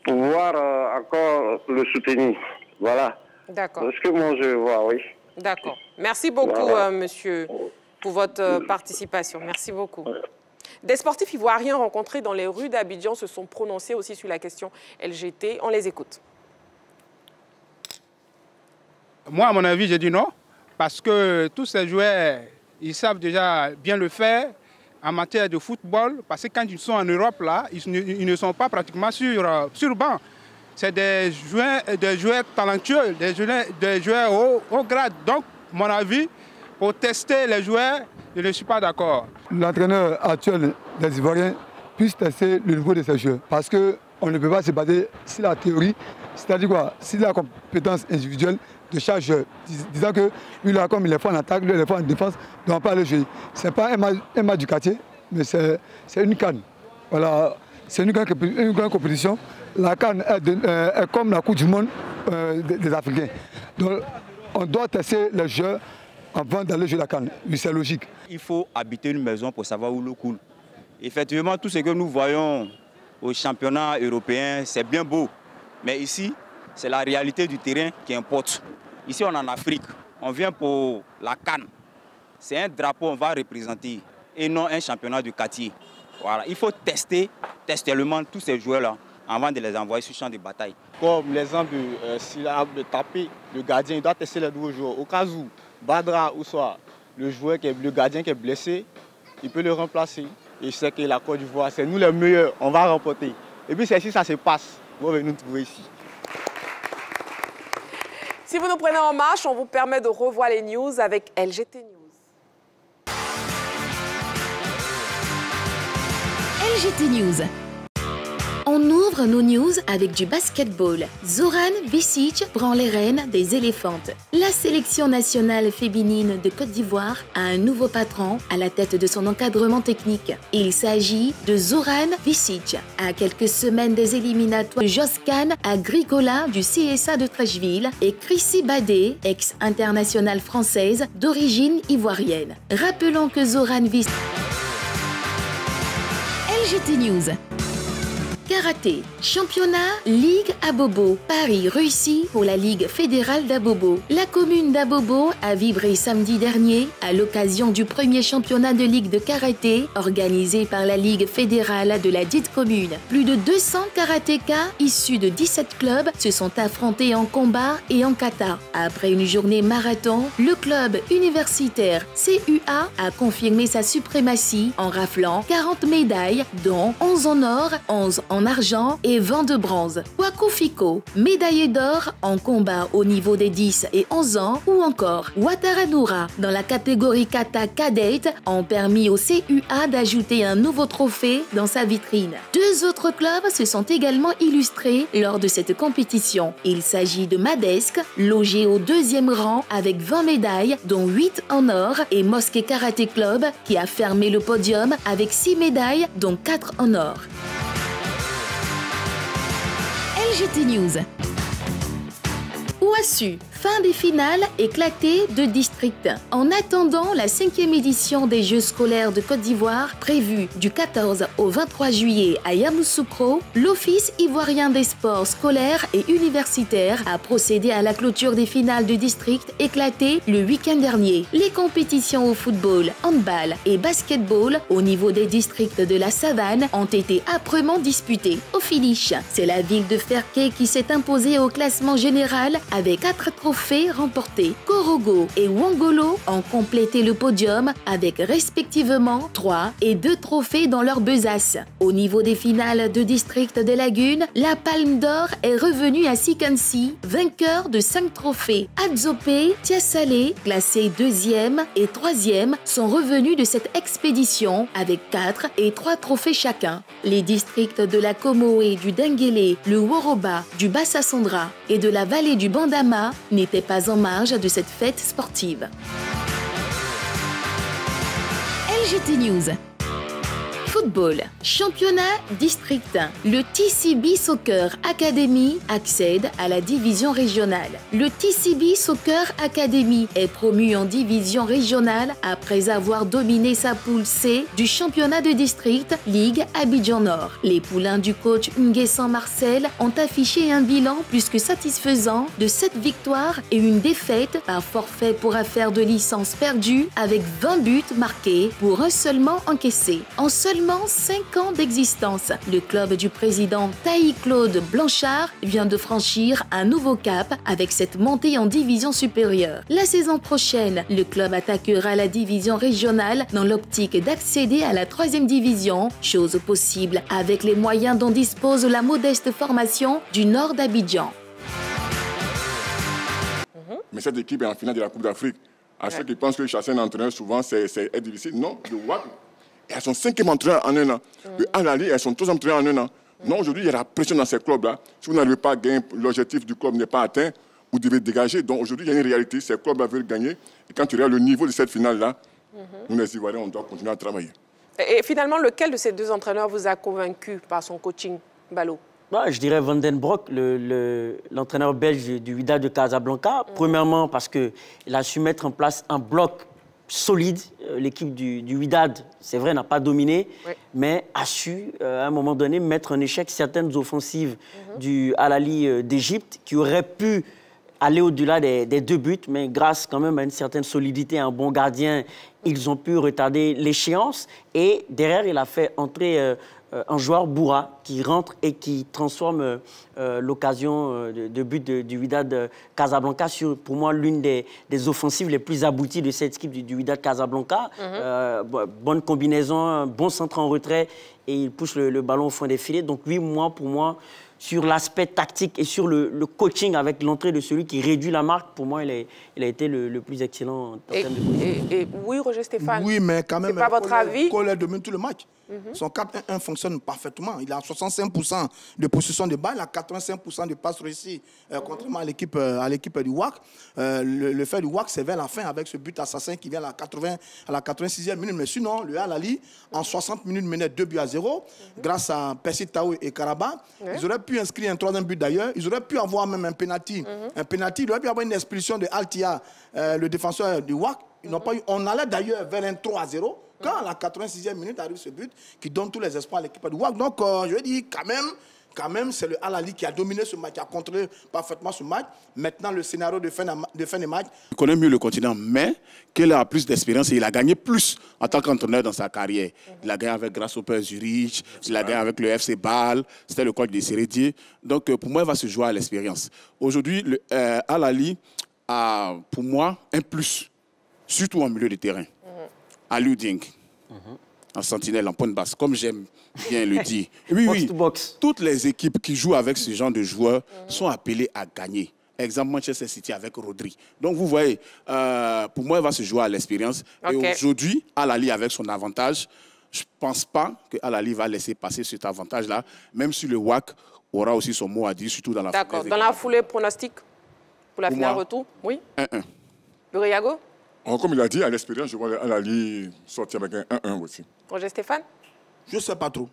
pouvoir encore le soutenir. Voilà. D'accord. C'est ce que moi, je vois, oui. D'accord. Merci beaucoup, monsieur, pour votre participation. Merci beaucoup. Des sportifs ivoiriens rencontrés dans les rues d'Abidjan se sont prononcés aussi sur la question LGT. On les écoute. Moi, à mon avis, j'ai dit non, parce que tous ces joueurs, ils savent déjà bien le faire en matière de football, parce que quand ils sont en Europe, là, ils ne sont pas pratiquement sur banc. C'est des joueurs talentueux, des joueurs haut grade. Donc, mon avis, pour tester les joueurs, je ne suis pas d'accord. L'entraîneur actuel des Ivoiriens puisse tester le niveau de ces joueurs. Parce qu'on ne peut pas se baser sur la théorie, c'est-à-dire quoi, sur la compétence individuelle de chaque joueur. Disant que lui, là, comme il est fort en attaque, lui, il est fort en défense, il ne doit pas le jouer. Ce n'est pas un match du quartier, mais c'est une CAN. Voilà, c'est une grande compétition. La CAN est comme la Coupe du Monde des Africains. Donc, on doit tester les joueurs avant d'aller jouer la CAN. Oui, c'est logique. Il faut habiter une maison pour savoir où l'eau coule. Effectivement, tout ce que nous voyons au championnat européen, c'est bien beau. Mais ici, c'est la réalité du terrain qui importe. Ici, on est en Afrique. On vient pour la CAN. C'est un drapeau qu'on va représenter et non un championnat de quartier. Voilà. Il faut tester tellement tous ces joueurs-là avant de les envoyer sur le champ de bataille. Comme l'exemple s'il a de taper le gardien, il doit tester les nouveaux joueurs. Au cas où Badra ou soit le gardien qui est blessé, il peut le remplacer. Et je sais que la Côte d'Ivoire, c'est nous les meilleurs, on va remporter. Et puis si ça se passe, vous venez nous trouver ici. Si vous nous prenez en marche, on vous permet de revoir les news avec LGT News. LGT News. On ouvre nos news avec du basketball. Zoran Vesic prend les rênes des éléphantes. La sélection nationale féminine de Côte d'Ivoire a un nouveau patron à la tête de son encadrement technique. Il s'agit de Zoran Vesic. À quelques semaines des éliminatoires, Joscan Agricola du CSA de Trècheville et Chrissy Badé, ex-internationale française d'origine ivoirienne. Rappelons que Zoran Vesic... LGT News. Karaté, championnat, Ligue Abobo. Paris réussi pour la Ligue fédérale d'Abobo. La commune d'Abobo a vibré samedi dernier à l'occasion du premier championnat de Ligue de karaté organisé par la Ligue fédérale de la dite commune. Plus de 200 karatékas issus de 17 clubs se sont affrontés en combat et en kata. Après une journée marathon, le club universitaire CUA a confirmé sa suprématie en raflant 40 médailles, dont 11 en or, 11 en argent et 20 de bronze. Kwaku Fiko, médaillé d'or en combat au niveau des 10 et 11 ans, ou encore Ouattara Noura dans la catégorie kata cadette ont permis au CUA d'ajouter un nouveau trophée dans sa vitrine. Deux autres clubs se sont également illustrés lors de cette compétition. Il s'agit de Madesque, logé au 2e rang avec 20 médailles, dont 8 en or, et Mosquée Karaté Club qui a fermé le podium avec 6 médailles, dont 4 en or. LGT News. Ouassu, fin des finales éclatées de district. En attendant la 5e édition des Jeux scolaires de Côte d'Ivoire, prévue du 14 au 23 juillet à Yamoussoukro, l'Office ivoirien des sports scolaires et universitaires a procédé à la clôture des finales de district éclatées le week-end dernier. Les compétitions au football, handball et basketball au niveau des districts de la Savane ont été âprement disputées. Au finish, c'est la ville de Ferké qui s'est imposée au classement général avec 4 trophées trophées remportés. Korogo et Wongolo ont complété le podium avec respectivement 3 et 2 trophées dans leur besace. Au niveau des finales de district des Lagunes, la Palme d'Or est revenue à Sikansi, vainqueur de 5 trophées. Adzopé, Tiasalé, classés 2e et 3e, sont revenus de cette expédition avec 4 et 3 trophées chacun. Les districts de la Komoé, du Denguélé, le Woroba, du Bassa-Sondra et de la vallée du Bandama n'étaient pas en marge de cette fête sportive. LGT News. Football, championnat district. Le TCB Soccer Academy accède à la division régionale. Le TCB Soccer Academy est promu en division régionale après avoir dominé sa poule C du championnat de district Ligue Abidjan Nord. Les poulains du coach Nguessan Marcel ont affiché un bilan plus que satisfaisant de 7 victoires et une défaite par forfait pour affaire de licence perdue avec 20 buts marqués pour un seulement encaissé. En seulement 5 ans d'existence, le club du président Taï-Claude Blanchard vient de franchir un nouveau cap avec cette montée en division supérieure. La saison prochaine, le club attaquera la division régionale dans l'optique d'accéder à la 3e division, chose possible avec les moyens dont dispose la modeste formation du nord d'Abidjan. Mais cette équipe est en finale de la Coupe d'Afrique. À ceux qui pensent que chasser un entraîneur, souvent, c'est difficile. Non, le WAC, elles sont 5e entraîneur en un an. Le Al-Ali, elles sont 3e entraîneur en un an. Non, aujourd'hui, il y a la pression dans ces clubs-là. Si vous n'arrivez pas à gagner, l'objectif du club n'est pas atteint, vous devez dégager. Donc aujourd'hui, il y a une réalité. Ces clubs-là veulent gagner. Et quand tu regardes le niveau de cette finale-là, nous, les Ivoiriens, on doit continuer à travailler. Et finalement, lequel de ces 2 entraîneurs vous a convaincu par son coaching, Balo? Je dirais Van den Broek, l'entraîneur belge du Wydad de Casablanca. Premièrement, parce qu'il a su mettre en place un bloc solide. L'équipe du Wydad, c'est vrai, n'a pas dominé, mais a su, à un moment donné, mettre en échec certaines offensives du Al-Ali d'Égypte qui auraient pu aller au-delà des 2 buts, mais grâce quand même à une certaine solidité, à un bon gardien, ils ont pu retarder l'échéance. Et derrière, il a fait entrer un joueur Boura qui rentre et qui transforme l'occasion de but du Wydad Casablanca sur, pour moi, l'une des offensives les plus abouties de cette équipe du Wydad Casablanca. Bonne combinaison, bon centre en retrait et il pousse le ballon au fond des filets. Donc oui, pour moi, sur l'aspect tactique et sur le coaching avec l'entrée de celui qui réduit la marque, pour moi, il a été le plus excellent en termes de coaching. Oui, Roger Stéphane. Oui, mais quand même, c'est pas votre avis? Collet domine tout le match. Son 4-1-1 fonctionne parfaitement. Il a 65% de possession de balle, il a 85% de passes réussies, contrairement à l'équipe du WAC. Le fait du WAC, c'est vers la fin avec ce but assassin qui vient à la 86e minute. Mais sinon, le Al-Ali, en 60 minutes, menait 2-0 grâce à Percy Tao et Karaba. Ils auraient pu inscrire un 3e but d'ailleurs. Ils auraient pu avoir même un penalty. Un penalty, il aurait pu avoir une expulsion de Altia, le défenseur du WAC. Ils n'ont pas eu. On allait d'ailleurs vers un 3-0. Quand à la 86e minute arrive ce but qui donne tous les espoirs à l'équipe du WAC. Donc, je dis quand même, c'est le Al-Ali qui a dominé ce match, qui a contrôlé parfaitement ce match. Maintenant, le scénario de fin de match. Il connaît mieux le continent, mais qu'il a plus d'expérience et il a gagné plus en tant qu'entraîneur dans sa carrière. Il a gagné avec Grasshopper Zurich, il a gagné avec le FC Bâle, c'était le coach de Sérédier. Donc, pour moi, il va se jouer à l'expérience. Aujourd'hui, le Al-Ali a, pour moi, un plus, surtout en milieu de terrain. Aliou Dieng, en sentinelle, en point de basse, comme j'aime bien le dire. Oui, toutes les équipes qui jouent avec ce genre de joueurs sont appelées à gagner. Exemple, Manchester City avec Rodri. Donc, vous voyez, pour moi, il va se jouer à l'expérience. Et aujourd'hui, Al-Ali, avec son avantage, je ne pense pas que Al-Ali va laisser passer cet avantage-là, même si le WAC aura aussi son mot à dire, surtout dans la foulée. D'accord. Dans la foulée, pronostic pour la finale retour? Oui. 1-1. Le Riago? Comme il a dit, à l'expérience, je vois Al-Ali sortir avec un 1-1 aussi. Roger Stéphane? Je ne sais pas trop.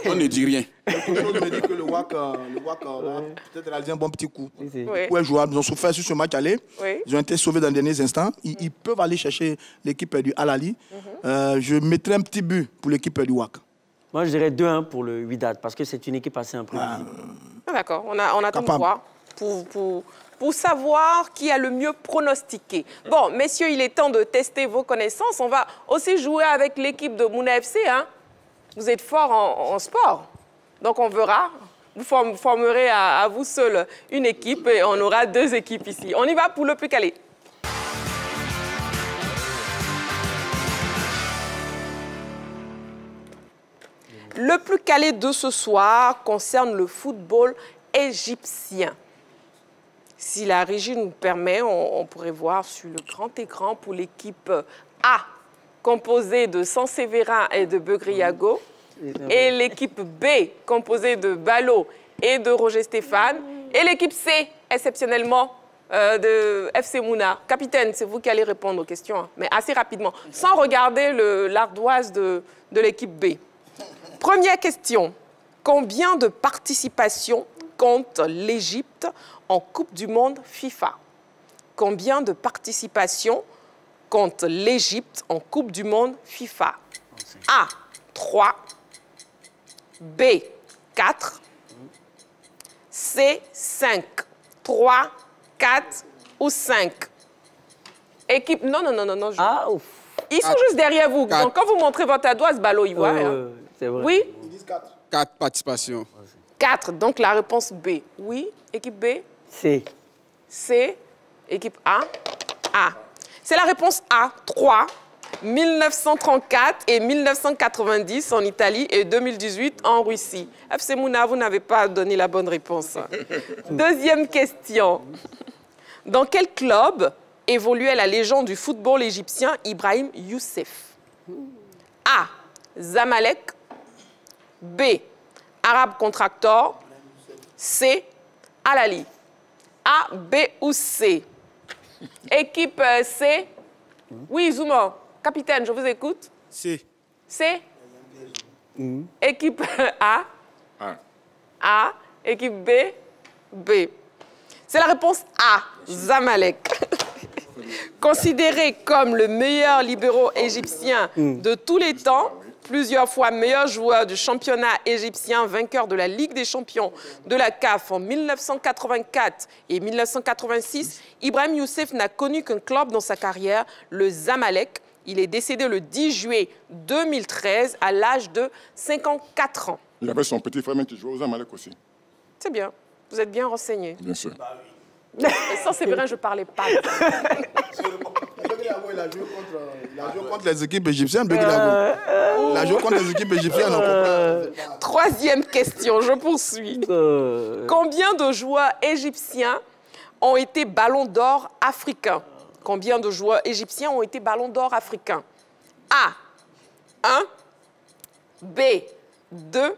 On ne dit rien. Quelque chose me dit que le WAC va peut-être réaliser un bon petit coup. Les joueurs ils ont souffert sur ce match aller. Ils ont été sauvés dans les derniers instants. Ils peuvent aller chercher l'équipe du Al-Ali. Je mettrai un petit but pour l'équipe du WAC. Moi, je dirais 2-1 pour le Wydad, parce que c'est une équipe assez imprévisible. D'accord. On attend de voir pour savoir qui a le mieux pronostiqué. Bon, messieurs, il est temps de tester vos connaissances. On va aussi jouer avec l'équipe de Mouna FC. Vous êtes forts en sport. Donc, on verra vous formerez à vous seul une équipe et on aura 2 équipes ici. On y va pour le plus calé. Le plus calé de ce soir concerne le football égyptien. Si la régie nous permet, on pourrait voir sur le grand écran pour l'équipe A, composée de Sanseverin et de Begriago, et l'équipe B, composée de Ballot et de Roger Stéphane, et l'équipe C, exceptionnellement, de FC Mouna. Capitaine, c'est vous qui allez répondre aux questions, hein, mais assez rapidement, sans regarder l'ardoise de l'équipe B. Première question. Combien de participations compte l'Égypte en Coupe du Monde FIFA? Combien de participations compte l'Égypte en Coupe du Monde FIFA? A, 3. B, 4. C, 5. 3, 4 ou 5. Équipe... Non. Ah, ouf. Ils sont juste derrière vous. Donc, quand vous montrez votre ardoise, Ballot, ils voient. Hein. Oui? Ils disent 4. 4 participations. 4. Donc, la réponse B. Oui. Équipe B? C. C. Équipe A? A. C'est la réponse A. 3. 1934 et 1990 en Italie et 2018 en Russie. FC Mouna, vous n'avez pas donné la bonne réponse. Deuxième question. Dans quel club évoluait la légende du football égyptien Ibrahim Youssef? A. Zamalek. B. Arabe Contractor. C. Al Ahly. A, B ou C? Équipe C. Oui, Zouma. Capitaine, je vous écoute. C. C. Équipe A. A. Équipe B. B. C'est la réponse A. Zamalek. Considéré comme le meilleur libéro égyptien de tous les temps, plusieurs fois meilleur joueur du championnat égyptien, vainqueur de la Ligue des champions de la CAF en 1984 et 1986, Ibrahim Youssef n'a connu qu'un club dans sa carrière, le Zamalek. Il est décédé le 10 juillet 2013 à l'âge de 54 ans. Il avait son petit frère qui jouait au Zamalek aussi. C'est bien. Vous êtes bien renseigné. Bien sûr. Ça, c'est vrai, je ne parlais pas. Il a joué contre les équipes égyptiennes. Il a joué contre les équipes égyptiennes. Troisième question, je poursuis. Combien de joueurs égyptiens ont été ballons d'or africains? Combien de joueurs égyptiens ont été ballons d'or africains? A, 1. B, 2.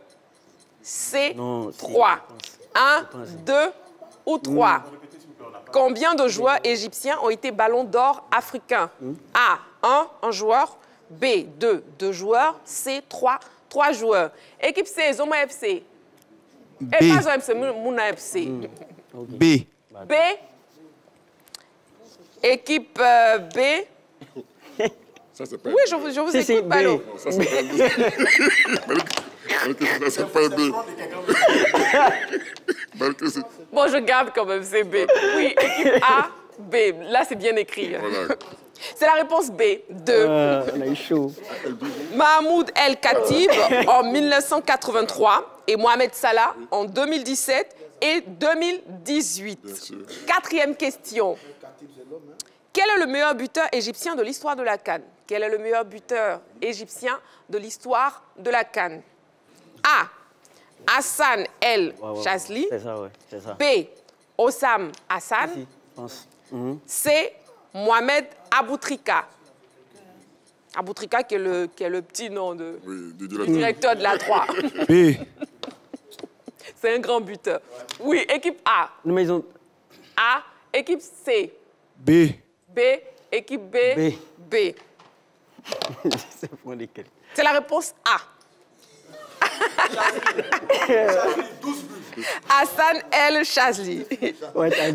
C, 3. 1, 2 ou 3. Combien de joueurs égyptiens ont été ballons d'or africains? A, 1 joueur. B, 2 joueurs. C, 3 joueurs. Équipe C, Zoma FC. B. Et pas Zoma FC, Mouna FC. B. B. Équipe B. Ça, c'est pas oui, je vous écoute, Ballot. Ça, c'est pas B. Bon, je garde quand même, c'est B. Oui, équipe A, B. Là, c'est bien écrit. Voilà. C'est la réponse B, 2. On a eu chaud. Mahmoud El Khatib en 1983 et Mohamed Salah en 2017 et 2018. Quatrième question. Quel est le meilleur buteur égyptien de l'histoire de la CAN? Quel est le meilleur buteur égyptien de l'histoire de la CAN? A. Hassan El Chazli. C'est ça, ouais, c'est ça. B. Osam Hassan. C. Mohamed Aboutrika. Aboutrika qui est le petit nom du directeur de la 3. B. C'est un grand buteur. Oui, équipe A. A. Équipe C. B. B. Équipe B. B. C'est la réponse A. Hassan El Chazli,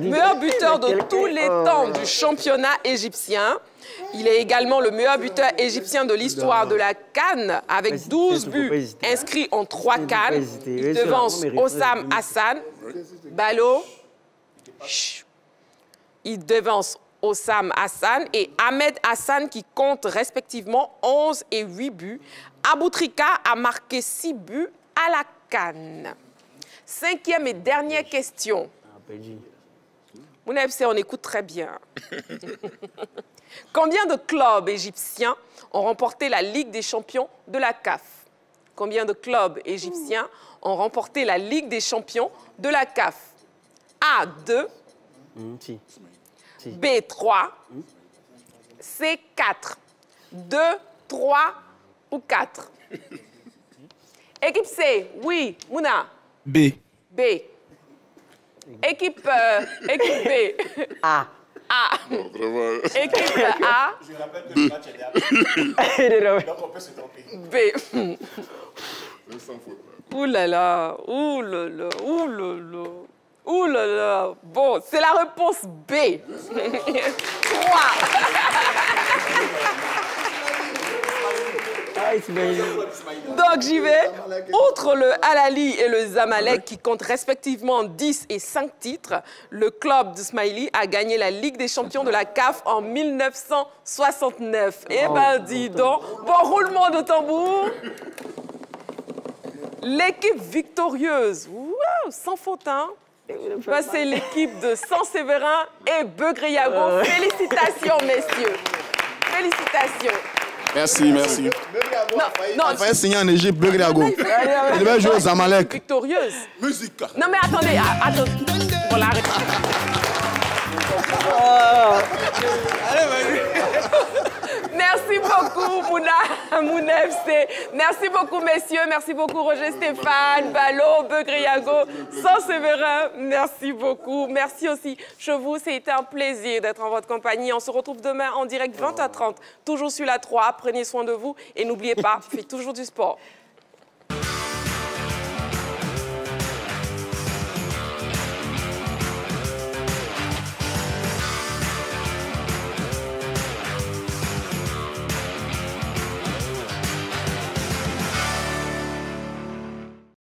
meilleur buteur de tous les temps du championnat égyptien. Il est également le meilleur buteur égyptien de l'histoire de la CAN avec 12 buts inscrits en 3 CAN. Il devance Osam Hassan, Ballot. Il devance Osam Hassan et Ahmed Hassan qui comptent respectivement 11 et 8 buts. Aboutrika a marqué 6 buts à la CAN. 5e et dernière question. Mouna FC, on écoute très bien. Combien de clubs égyptiens ont remporté la Ligue des champions de la CAF? Combien de clubs égyptiens ont remporté la Ligue des champions de la CAF? A, 2. B, 3. C, 4. 2, 3 ou 4? Équipe C, oui. Mouna? B. B. Équipe B. A. A. Non, vraiment. Équipe A. Je rappelle que le match est derrière. Donc on peut se tromper. B. Sans faute. Ouh là là, ouh là là, ouh là là, ouh là là. Bon, c'est la réponse B. 3. Donc j'y vais. Outre le Al-Ahly et le Zamalek qui comptent respectivement 10 et 5 titres, le club de Smiley a gagné la Ligue des champions de la CAF en 1969. Eh ben dis donc, bon roulement de tambour. L'équipe victorieuse, wow, sans faute, hein? Ben, c'est l'équipe de Saint-Séverin et Beugriago. Félicitations, messieurs. Félicitations. Merci, merci. Non, Il fallait signer en Égypte, Beugriago. Il devait jouer aux Zamalek. Victorieuse. Musique. Non, mais attendez, attendez. Voilà, arrêtez. Merci beaucoup, Mouna FC. Merci beaucoup, messieurs. Merci beaucoup, Roger Stéphane, Ballot, Beugriago, Saint-Séverin. Merci beaucoup. Merci aussi, Chevaux. C'était un plaisir d'être en votre compagnie. On se retrouve demain en direct 20h30, toujours sur la 3. Prenez soin de vous et n'oubliez pas, faites toujours du sport.